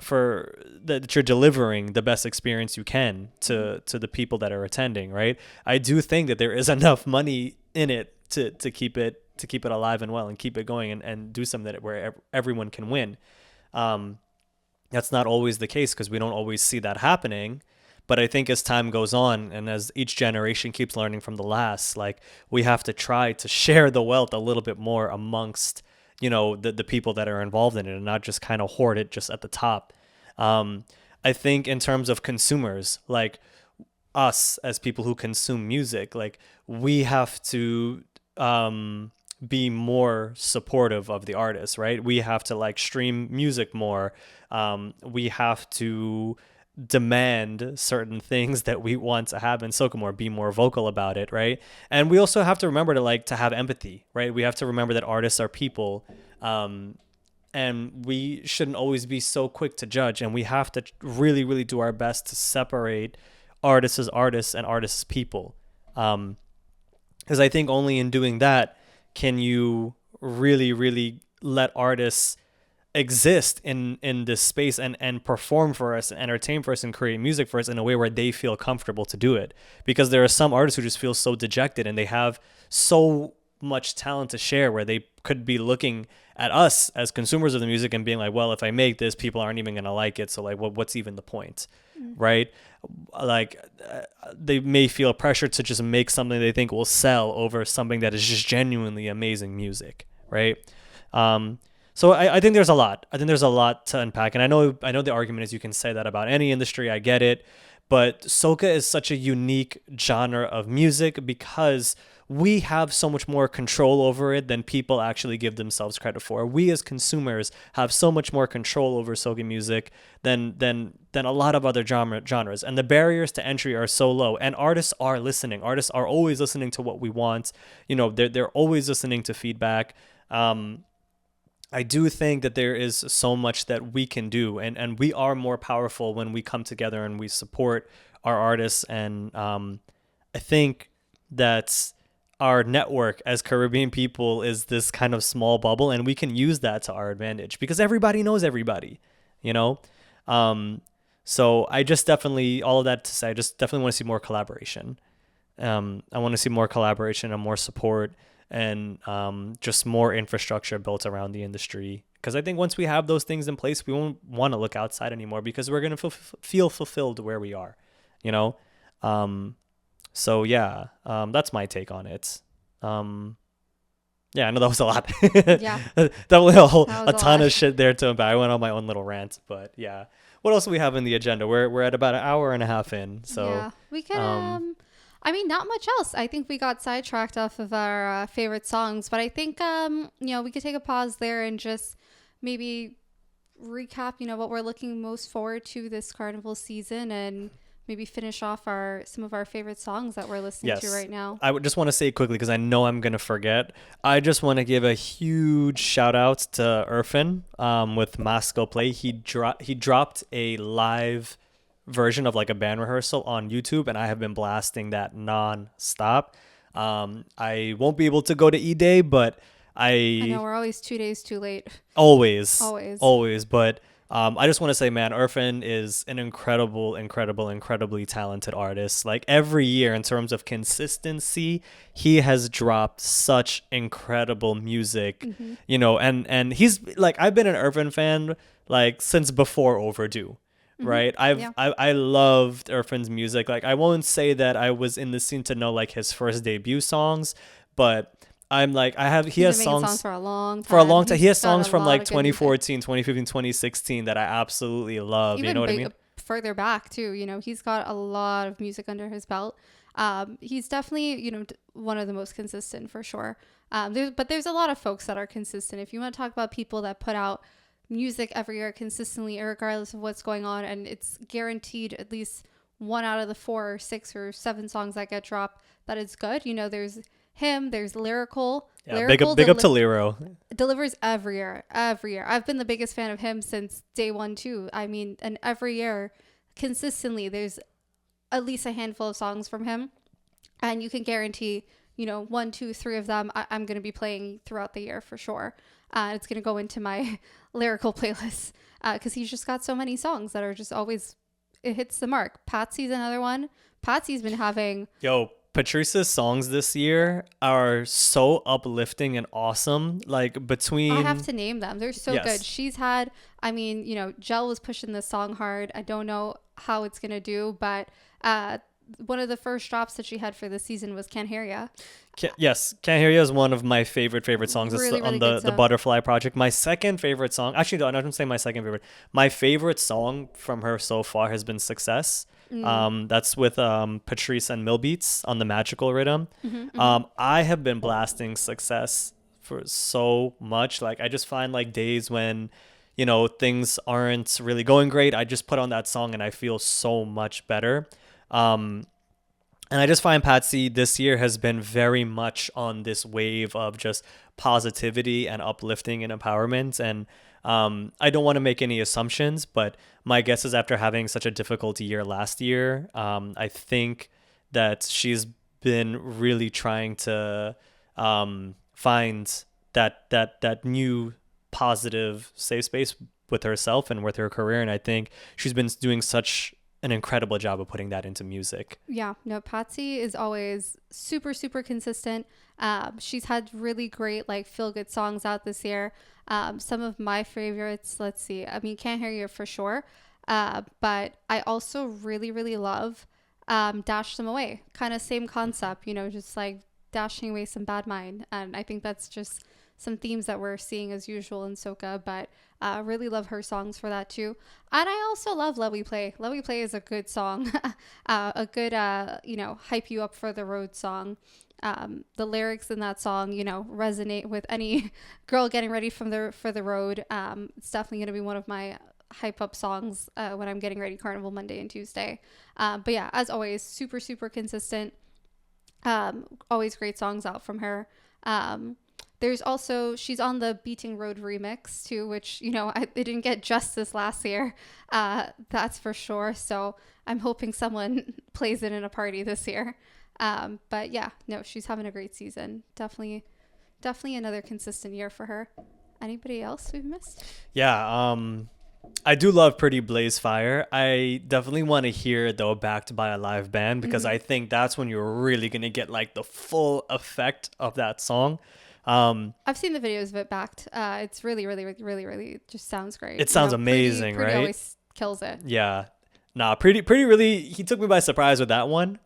for that you're delivering the best experience you can to the people that are attending, right? I do think that there is enough money in it to keep it alive and well, and keep it going, and do something that where everyone can win. That's not always the case, because we don't always see that happening. But I think as time goes on, and as each generation keeps learning from the last, like, we have to try to share the wealth a little bit more amongst the people that are involved in it, and not just kind of hoard it just at the top. I think in terms of consumers, like us as people who consume music, like, we have to be more supportive of the artists, right? We have to, like, stream music more. We have to demand certain things that we want to have in soca more, be more vocal about it, right? And we also have to remember to have empathy, right? We have to remember that artists are people, and we shouldn't always be so quick to judge, and we have to really, really do our best to separate artists as artists and artists as people, because I think only in doing that can you really, really let artists exist in this space and perform for us and entertain for us and create music for us in a way where they feel comfortable to do it. Because there are some artists who just feel so dejected and they have so much talent to share where they could be looking at us as consumers of the music and being like, well, if I make this, people aren't even going to like it. So like, what's even the point? Right? Like they may feel pressure to just make something they think will sell over something that is just genuinely amazing music. Right. So I think there's a lot. I think there's a lot to unpack. And I know the argument is you can say that about any industry. I get it. But soca is such a unique genre of music because we have so much more control over it than people actually give themselves credit for. We as consumers have so much more control over soca music than a lot of other genres. And the barriers to entry are so low. And artists are listening. Artists are always listening to what we want. You know, they're always listening to feedback. I do think that there is so much that we can do, and we are more powerful when we come together and we support our artists. And I think that our network as Caribbean people is this kind of small bubble, and we can use that to our advantage because everybody knows everybody, you know? So I just definitely, all of that to say, I just definitely want to see more collaboration. I want to see more collaboration and more support and just more infrastructure built around the industry. Because I think once we have those things in place, we won't want to look outside anymore because we're going to feel fulfilled where we are, you know? So yeah, that's my take on it. Yeah, I know that was a lot. Yeah. Definitely a ton lot. of shit there to unpack. I went on my own little rant, but yeah. What else do we have in the agenda? We're at about an hour and a half in. So yeah, we can. I mean, not much else. I think we got sidetracked off of our favorite songs, but I think we could take a pause there and just maybe recap, what we're looking most forward to this carnival season, and maybe finish off some of our favorite songs that we're listening to right now. I would just want to say quickly, because I know I'm going to forget. I just want to give a huge shout out to Irfan with Masco Play. He dropped a live version of like a band rehearsal on YouTube, and I have been blasting that non-stop. I won't be able to go to E-Day, but I know we're always 2 days too late. Always. But I just want to say, man, Irfan is an incredibly talented artist. Like every year in terms of consistency, he has dropped such incredible music, and he's like, I've been an Irfan fan like since before Overdue. Right. I loved Irfan's music. Like I won't say that I was in the scene to know like his first debut songs, but I'm like, he has songs for a long time. He has songs from like 2014, 2015, 2016 that I absolutely love. Even you know what I mean? Further back too, he's got a lot of music under his belt. He's definitely, one of the most consistent for sure. There's a lot of folks that are consistent. If you want to talk about people that put out music every year consistently, regardless of what's going on, and it's guaranteed at least 1 out of the 4 or 6 or 7 songs that get dropped that is good. There's him, there's Lyrical. Yeah, big up to Lyro. Delivers every year. I've been the biggest fan of him since day 1 too. I mean, and every year consistently there's at least a handful of songs from him, and you can guarantee 1, 2, 3 of them I'm going to be playing throughout the year for sure. It's going to go into my Lyrical playlist because he's just got so many songs that are just always, it hits the mark. Patsy's another one. Patsy's been having... Patrice's songs this year are so uplifting and awesome. Like between... I have to name them. They're so good. She's had... I mean, Gel was pushing this song hard. I don't know how it's going to do, but... one of the first drops that she had for this season was Can't Hear Ya. Can't Hear Ya is one of my favorite songs. Really, on the Butterfly Project. My second favorite song, actually, no, I'm not going to say my second favorite. My favorite song from her so far has been Success. That's with Patrice and Millbeats on the Magical Rhythm. I have been blasting Success for so much. Like I just find like days when things aren't really going great, I just put on that song and I feel so much better. And I just find Patsy this year has been very much on this wave of just positivity and uplifting and empowerment. And I don't want to make any assumptions, but my guess is after having such a difficult year last year, I think that she's been really trying to find that new positive safe space with herself and with her career. And I think she's been doing such an incredible job of putting that into music. Yeah, no, Patsy is always super, super consistent. She's had really great, like, feel good songs out this year. Some of my favorites, let's see, I mean, Can't Hear You for sure. But I also really, really love Dash Them Away. Kind of same concept, you know, just like dashing away some bad mind. And I think that's just some themes that we're seeing as usual in Soca, but really love her songs for that too. And I also love Let We Play. Let We Play is a good song, a good, you know, hype you up for the road song. The lyrics in that song, you know, resonate with any girl getting ready for the road. It's definitely going to be one of my hype up songs when I'm getting ready Carnival Monday and Tuesday. But yeah, as always, super, super consistent. Always great songs out from her. There's also, she's on the Beating Road remix too, which, you know, they didn't get justice last year. That's for sure. So I'm hoping someone plays it in a party this year. But yeah, no, she's having a great season. Definitely another consistent year for her. Anybody else we've missed? Yeah. I do love Pretty Blaze Fire. I definitely want to hear it though backed by a live band, because I think that's when you're really going to get like the full effect of that song. I've seen the videos of it backed. It's really, really, really, really, really just sounds great. It sounds amazing, Pretty right? always kills it. Yeah. Nah, pretty really, he took me by surprise with that one.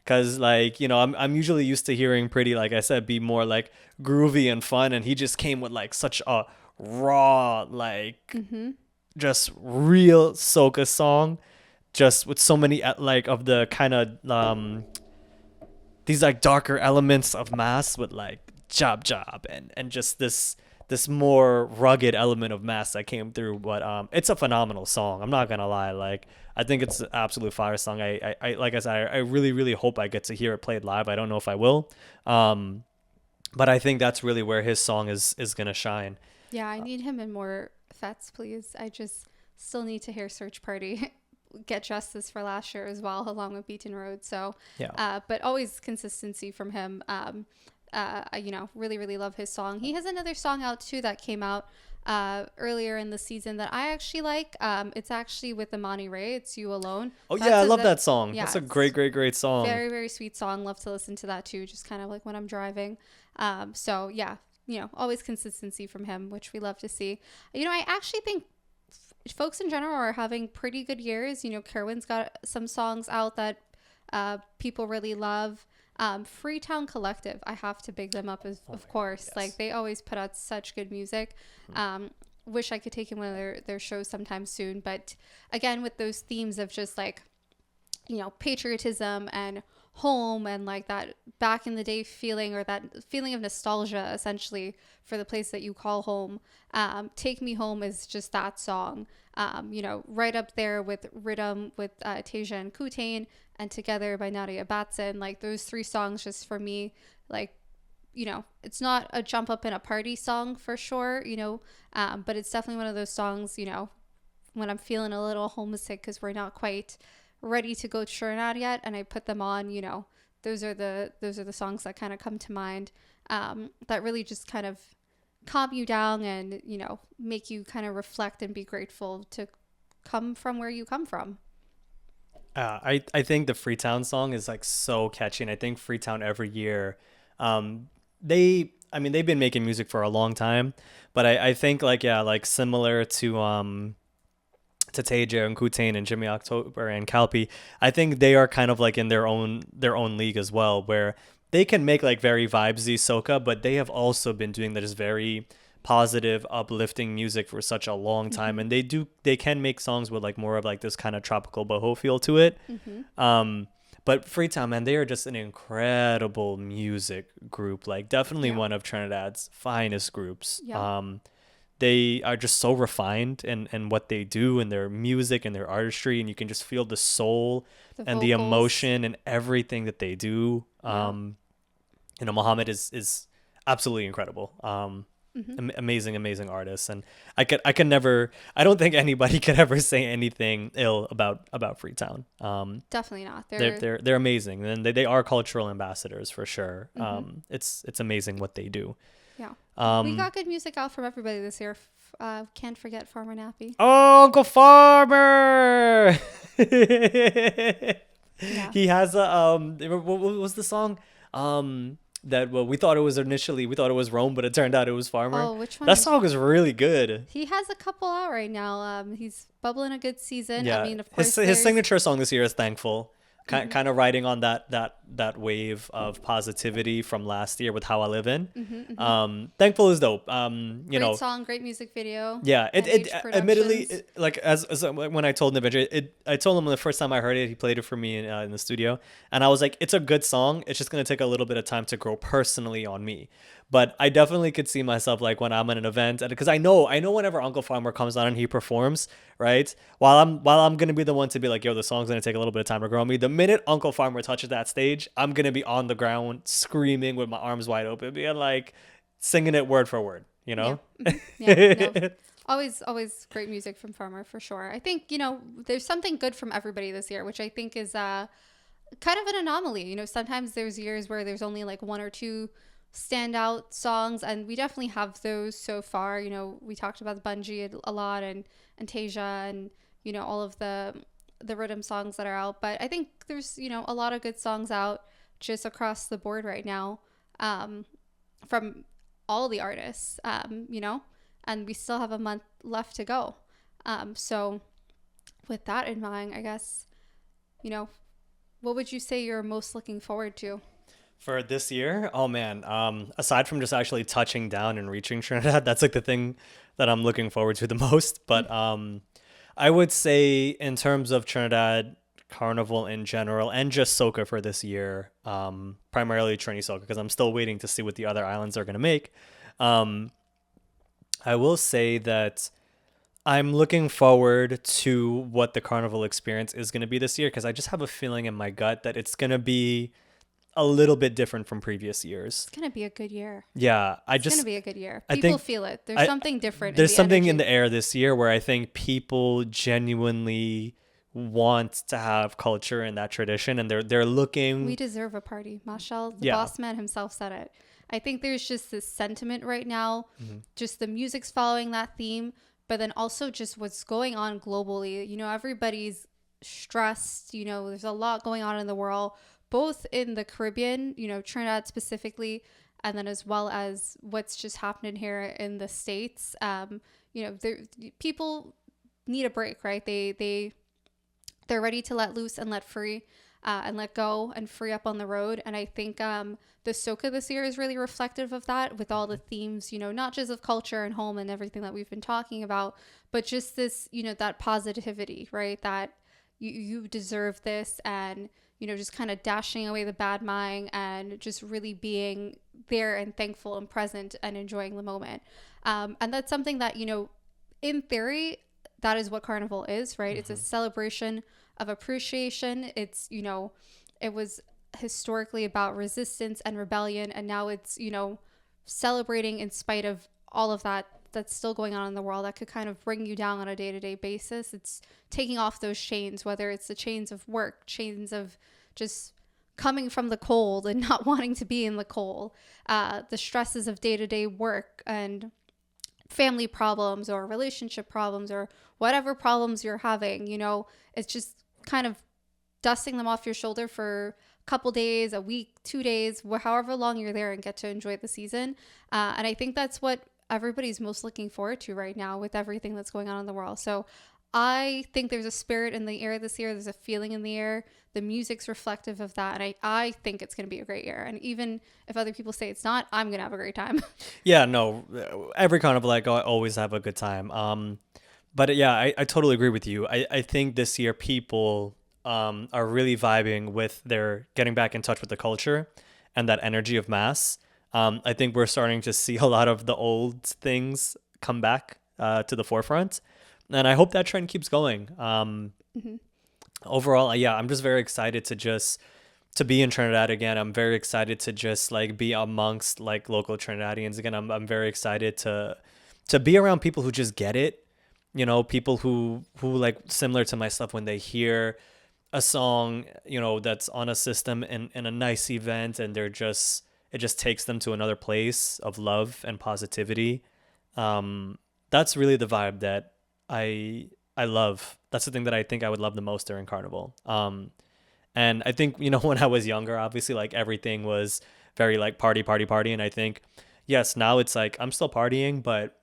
Cause like, you know, I'm usually used to hearing Pretty, like I said, be more like groovy and fun, and he just came with like such a raw, like just real soca song, just with so many like of the kind of these like darker elements of mass with like job and just this more rugged element of mass that came through. But it's a phenomenal song, I'm not gonna lie. Like, I think it's an absolute fire song. I like I said, I really hope I get to hear it played live. I don't know if I will, but I think that's really where his song is gonna shine. Yeah, I need him in more fets, please. I just still need to hear Search Party get justice for last year as well, along with Beaten Road. So, Yeah. but always consistency from him. You know, really love his song. He has another song out too that came out earlier in the season that I actually like. It's actually with Amani Ray. It's You Alone. Oh yeah, I love that song. Yeah, That's a great song. Very, very sweet song. Love to listen to that too, just kind of like when I'm driving. So yeah, you know, always consistency from him, which we love to see. You know, I actually think folks in general are having pretty good years. You know, Kerwin's got some songs out that people really love. Freetown Collective, I have to big them up, of course. Yes. Like, they always put out such good music. Wish I could take in one of their shows sometime soon. But again, with those themes of just like, you know, patriotism and home and like that back in the day feeling, or that feeling of nostalgia essentially for the place that you call home. Take Me Home is just that song. You know, right up there with Rhythm with Tasia and Kutain, and Together by Nadia Batson. Like, those three songs just for me, like, you know, it's not a jump up in a party song for sure, you know, but it's definitely one of those songs, you know, when I'm feeling a little homesick because we're not quite ready to go to Trinidad yet, and I put them on, you know, those are the songs that kind of come to mind, that really just kind of calm you down and, you know, make you kind of reflect and be grateful to come from where you come from. I think the Freetown song is like so catchy, and I think Freetown every year, they've been making music for a long time, but I think like, yeah, like similar to Taja and Kutain and Jimmy October and Calpi, I think they are kind of like in their own league as well, where they can make like very vibesy soca, but they have also been doing that as very positive, uplifting music for such a long time. And they can make songs with like more of like this kind of tropical boho feel to it. But Freetown, man, they are just an incredible music group, like definitely one of Trinidad's finest groups. They are just so refined in what they do, and their music and their artistry, and you can just feel the soul and the emotion and everything that they do. You know, Muhammad is absolutely incredible. Amazing artists, and I don't think anybody could ever say anything ill about Freetown. Definitely not. They're amazing, and they are cultural ambassadors for sure. It's amazing what they do. Yeah. We Um, got good music out from everybody this year. Can't forget Farmer Nappy. oh, Uncle Farmer! Yeah. He has a what was the song? That well, we thought it was Rome, but it turned out it was Farmer. Oh, which That one? song is really good. He has a couple out right now. He's bubbling a good season. I Yeah, mean, of his course, his there's. signature song this year is "Thankful," Mhm, kind of riding on that wave of positivity from last year with "How I Live In." mhm, mhm. "Thankful" is dope. Great song, great music video. Yeah, it NH admittedly Productions. like as when I told Nivedra, I told him the first time I heard it, he played it for me in the studio, and I was like, it's a good song. It's just gonna take a little bit of time to grow personally on me, but I definitely could see myself like when I'm at an event, and because I know whenever Uncle Farmer comes on and he performs, right? While I'm gonna be the one to be like, yo, the song's gonna take a little bit of time to grow on me. The minute Uncle Farmer touches that stage, I'm gonna be on the ground screaming with my arms wide open, being like singing it word for word, you Yeah. know? Yeah. No. Always great music from Farmer for sure. I think, there's something good from everybody this year, which I think is kind of an anomaly. Sometimes there's years where there's only like one or two standout songs, and we definitely have those so far. We talked about Bungie a lot, and Tasia, and all of the rhythm songs that are out. But I think there's a lot of good songs out just across the board right now, from all the artists. And we still have a month left to go. So with that in mind, I guess, what would you say you're most looking forward to? For this year, oh man, aside from just actually touching down and reaching Trinidad, that's like the thing that I'm looking forward to the most. But I would say in terms of Trinidad Carnival in general and just Soca for this year, primarily Trini Soca, because I'm still waiting to see what the other islands are going to make. Um, I will say that I'm looking forward to what the carnival experience is going to be this year because I just have a feeling in my gut that it's going to be a little bit different from previous years. It's going to be a good year. Yeah, It's going to be a good year. I People think feel it. There's I, something different in there's the something in energy. the air this year where I think people genuinely want to have culture and that tradition, and they're We looking. deserve a party. Marshall, the Yeah. boss man himself, said it. I think there's just this sentiment right now, Mhm. just the music's following that theme, but then also just what's going on globally. Everybody's stressed. There's a lot going on in the world, both in the Caribbean, Trinidad specifically, and then as well as what's just happening here in the States. People need a break, right? They're ready to let loose and let free, and let go and free up on the road. And I think the Soca this year is really reflective of that, with all the themes, not just of culture and home and everything that we've been talking about, but just this, that positivity, right? That you deserve this, and just kind of dashing away the bad mind and just really being there and thankful and present and enjoying the moment. And that's something that, in theory, that is what Carnival is, right? Mm-hmm. It's a celebration of appreciation. It's, it was historically about resistance and rebellion, and now it's, celebrating in spite of all of that that's still going on in the world that could kind of bring you down on a day-to-day basis. It's taking off those chains, whether it's the chains of work, chains of just coming from the cold and not wanting to be in the cold, the stresses of day-to-day work and family problems or relationship problems or whatever problems you're having. It's just kind of dusting them off your shoulder for a couple days, a week, 2 days, however long you're there, and get to enjoy the season. And I think that's what everybody's most looking forward to right now with everything that's going on in the world. So I think there's a spirit in the air this year. There's a feeling in the air. The music's reflective of that. And I think it's going to be a great year. And even if other people say it's not, I'm going to have a great time. Yeah, no, every carnival I go, I always have a good time. But yeah, I totally agree with you. I think this year people are really vibing with their getting back in touch with the culture and that energy of mass. I think we're starting to see a lot of the old things come back to the forefront. And I hope that trend keeps going. Mm-hmm. Overall, yeah, I'm just very excited to be in Trinidad again. I'm very excited to just like be amongst like local Trinidadians again. I'm very excited to be around people who just get it. People who like similar to myself when they hear a song, that's on a system in a nice event, and they're just it just takes them to another place of love and positivity. That's really the vibe that I love. That's the thing that I think I would love the most during Carnival. And I think, when I was younger, obviously, like, everything was very, like, party, party, party. And I think, yes, now it's like I'm still partying, but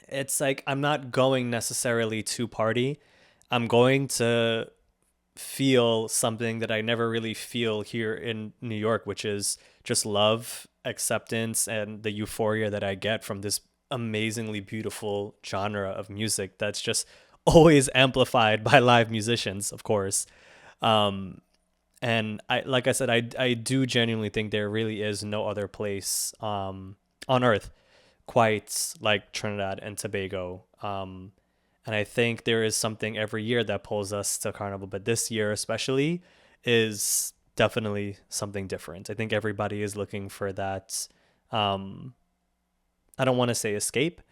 it's like I'm not going necessarily to party. I'm going to feel something that I never really feel here in New York, which is just love, acceptance, and the euphoria that I get from this amazingly beautiful genre of music that's just always amplified by live musicians, of course. And like I said, I do genuinely think there really is no other place on earth quite like Trinidad and Tobago. And I think there is something every year that pulls us to Carnival, but this year especially is definitely something different. I think everybody is looking for that. I don't want to say escape,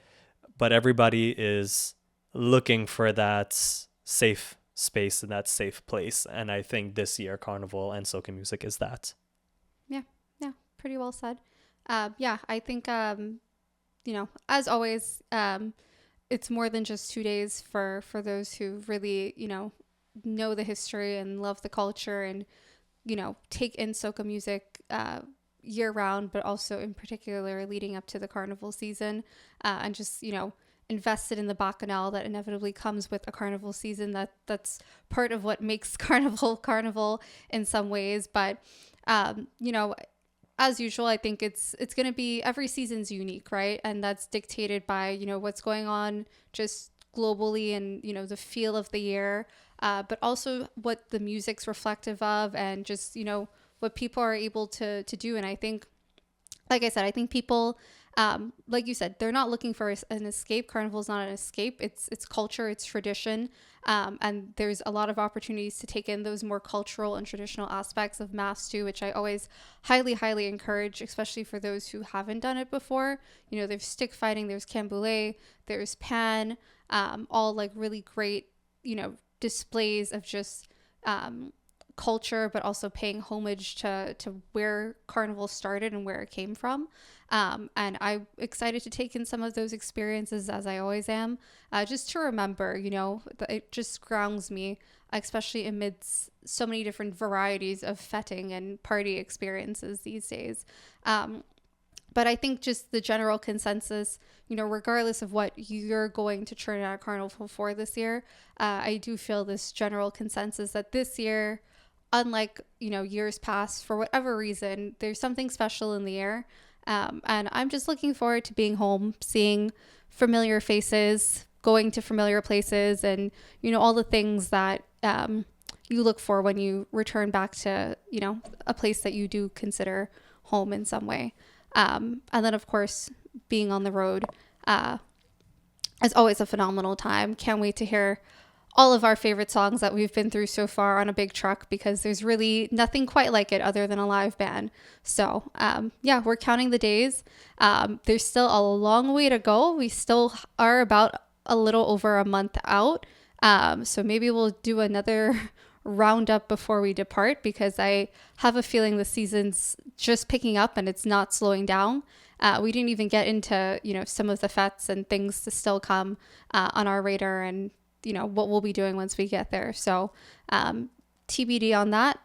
but everybody is looking for that safe space and that safe place. And I think this year Carnival and soca music is that. Yeah, pretty well said. I think as always, it's more than just 2 days for those who really know the history and love the culture and take in soca music year round, but also in particular leading up to the Carnival season, and just invested in the bacchanal that inevitably comes with a Carnival season. That's part of what makes Carnival in some ways. But as usual, I think it's going to be, every season's unique, right? And that's dictated by what's going on just globally and the feel of the year, but also what the music's reflective of, and just what people are able to do. And I think, like I said, I think people, like you said, they're not looking for an escape. Carnival is not an escape. It's culture, it's tradition. And there's a lot of opportunities to take in those more cultural and traditional aspects of mass too, which I always highly, highly encourage, especially for those who haven't done it before. There's stick fighting, there's canboulay, there's pan, all like really great, displays of just culture, but also paying homage to where Carnival started and where it came from. And I'm excited to take in some of those experiences, as I always am, just to remember, it just grounds me, especially amidst so many different varieties of fetting and party experiences these days. But I think just the general consensus, regardless of what you're going to Trinidad Carnival for this year, I do feel this general consensus that this year, unlike, years past, for whatever reason, there's something special in the air. And I'm just looking forward to being home, seeing familiar faces, going to familiar places, and, all the things that you look for when you return back to, a place that you do consider home in some way. And then, of course, being on the road is always a phenomenal time. Can't wait to hear all of our favorite songs that we've been through so far on a big truck, because there's really nothing quite like it other than a live band. So we're counting the days. There's still a long way to go. We still are about a little over a month out. So maybe we'll do another roundup before we depart, because I have a feeling the season's just picking up and it's not slowing down. We didn't even get into, some of the fets and things to still come on our radar, and what we'll be doing once we get there. So TBD on that.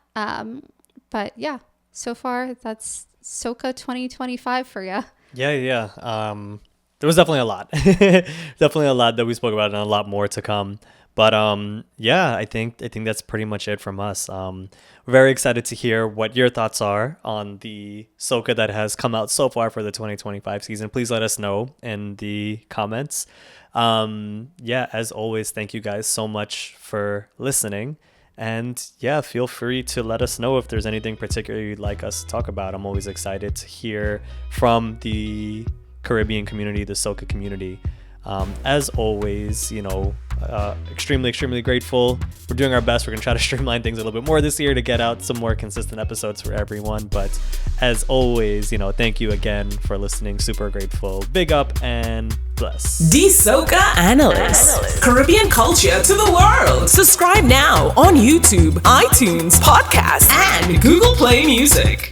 But yeah, so far that's Soca 2025 for you. Yeah. There was definitely a lot. Definitely a lot that we spoke about, and a lot more to come. But I think that's pretty much it from us. We're very excited to hear what your thoughts are on the soca that has come out so far for the 2025 season. Please let us know in the comments. As always, thank you guys so much for listening. And feel free to let us know if there's anything particular you'd like us to talk about. I'm always excited to hear from the Caribbean community, the soca community. As always, extremely grateful. We're doing our best. We're going to try to streamline things a little bit more this year to get out some more consistent episodes for everyone. But as always, thank you again for listening. Super grateful. Big up and bless. The Soca Analyst. Caribbean culture to the world. Subscribe now on YouTube, iTunes, podcast, and Google Play Music.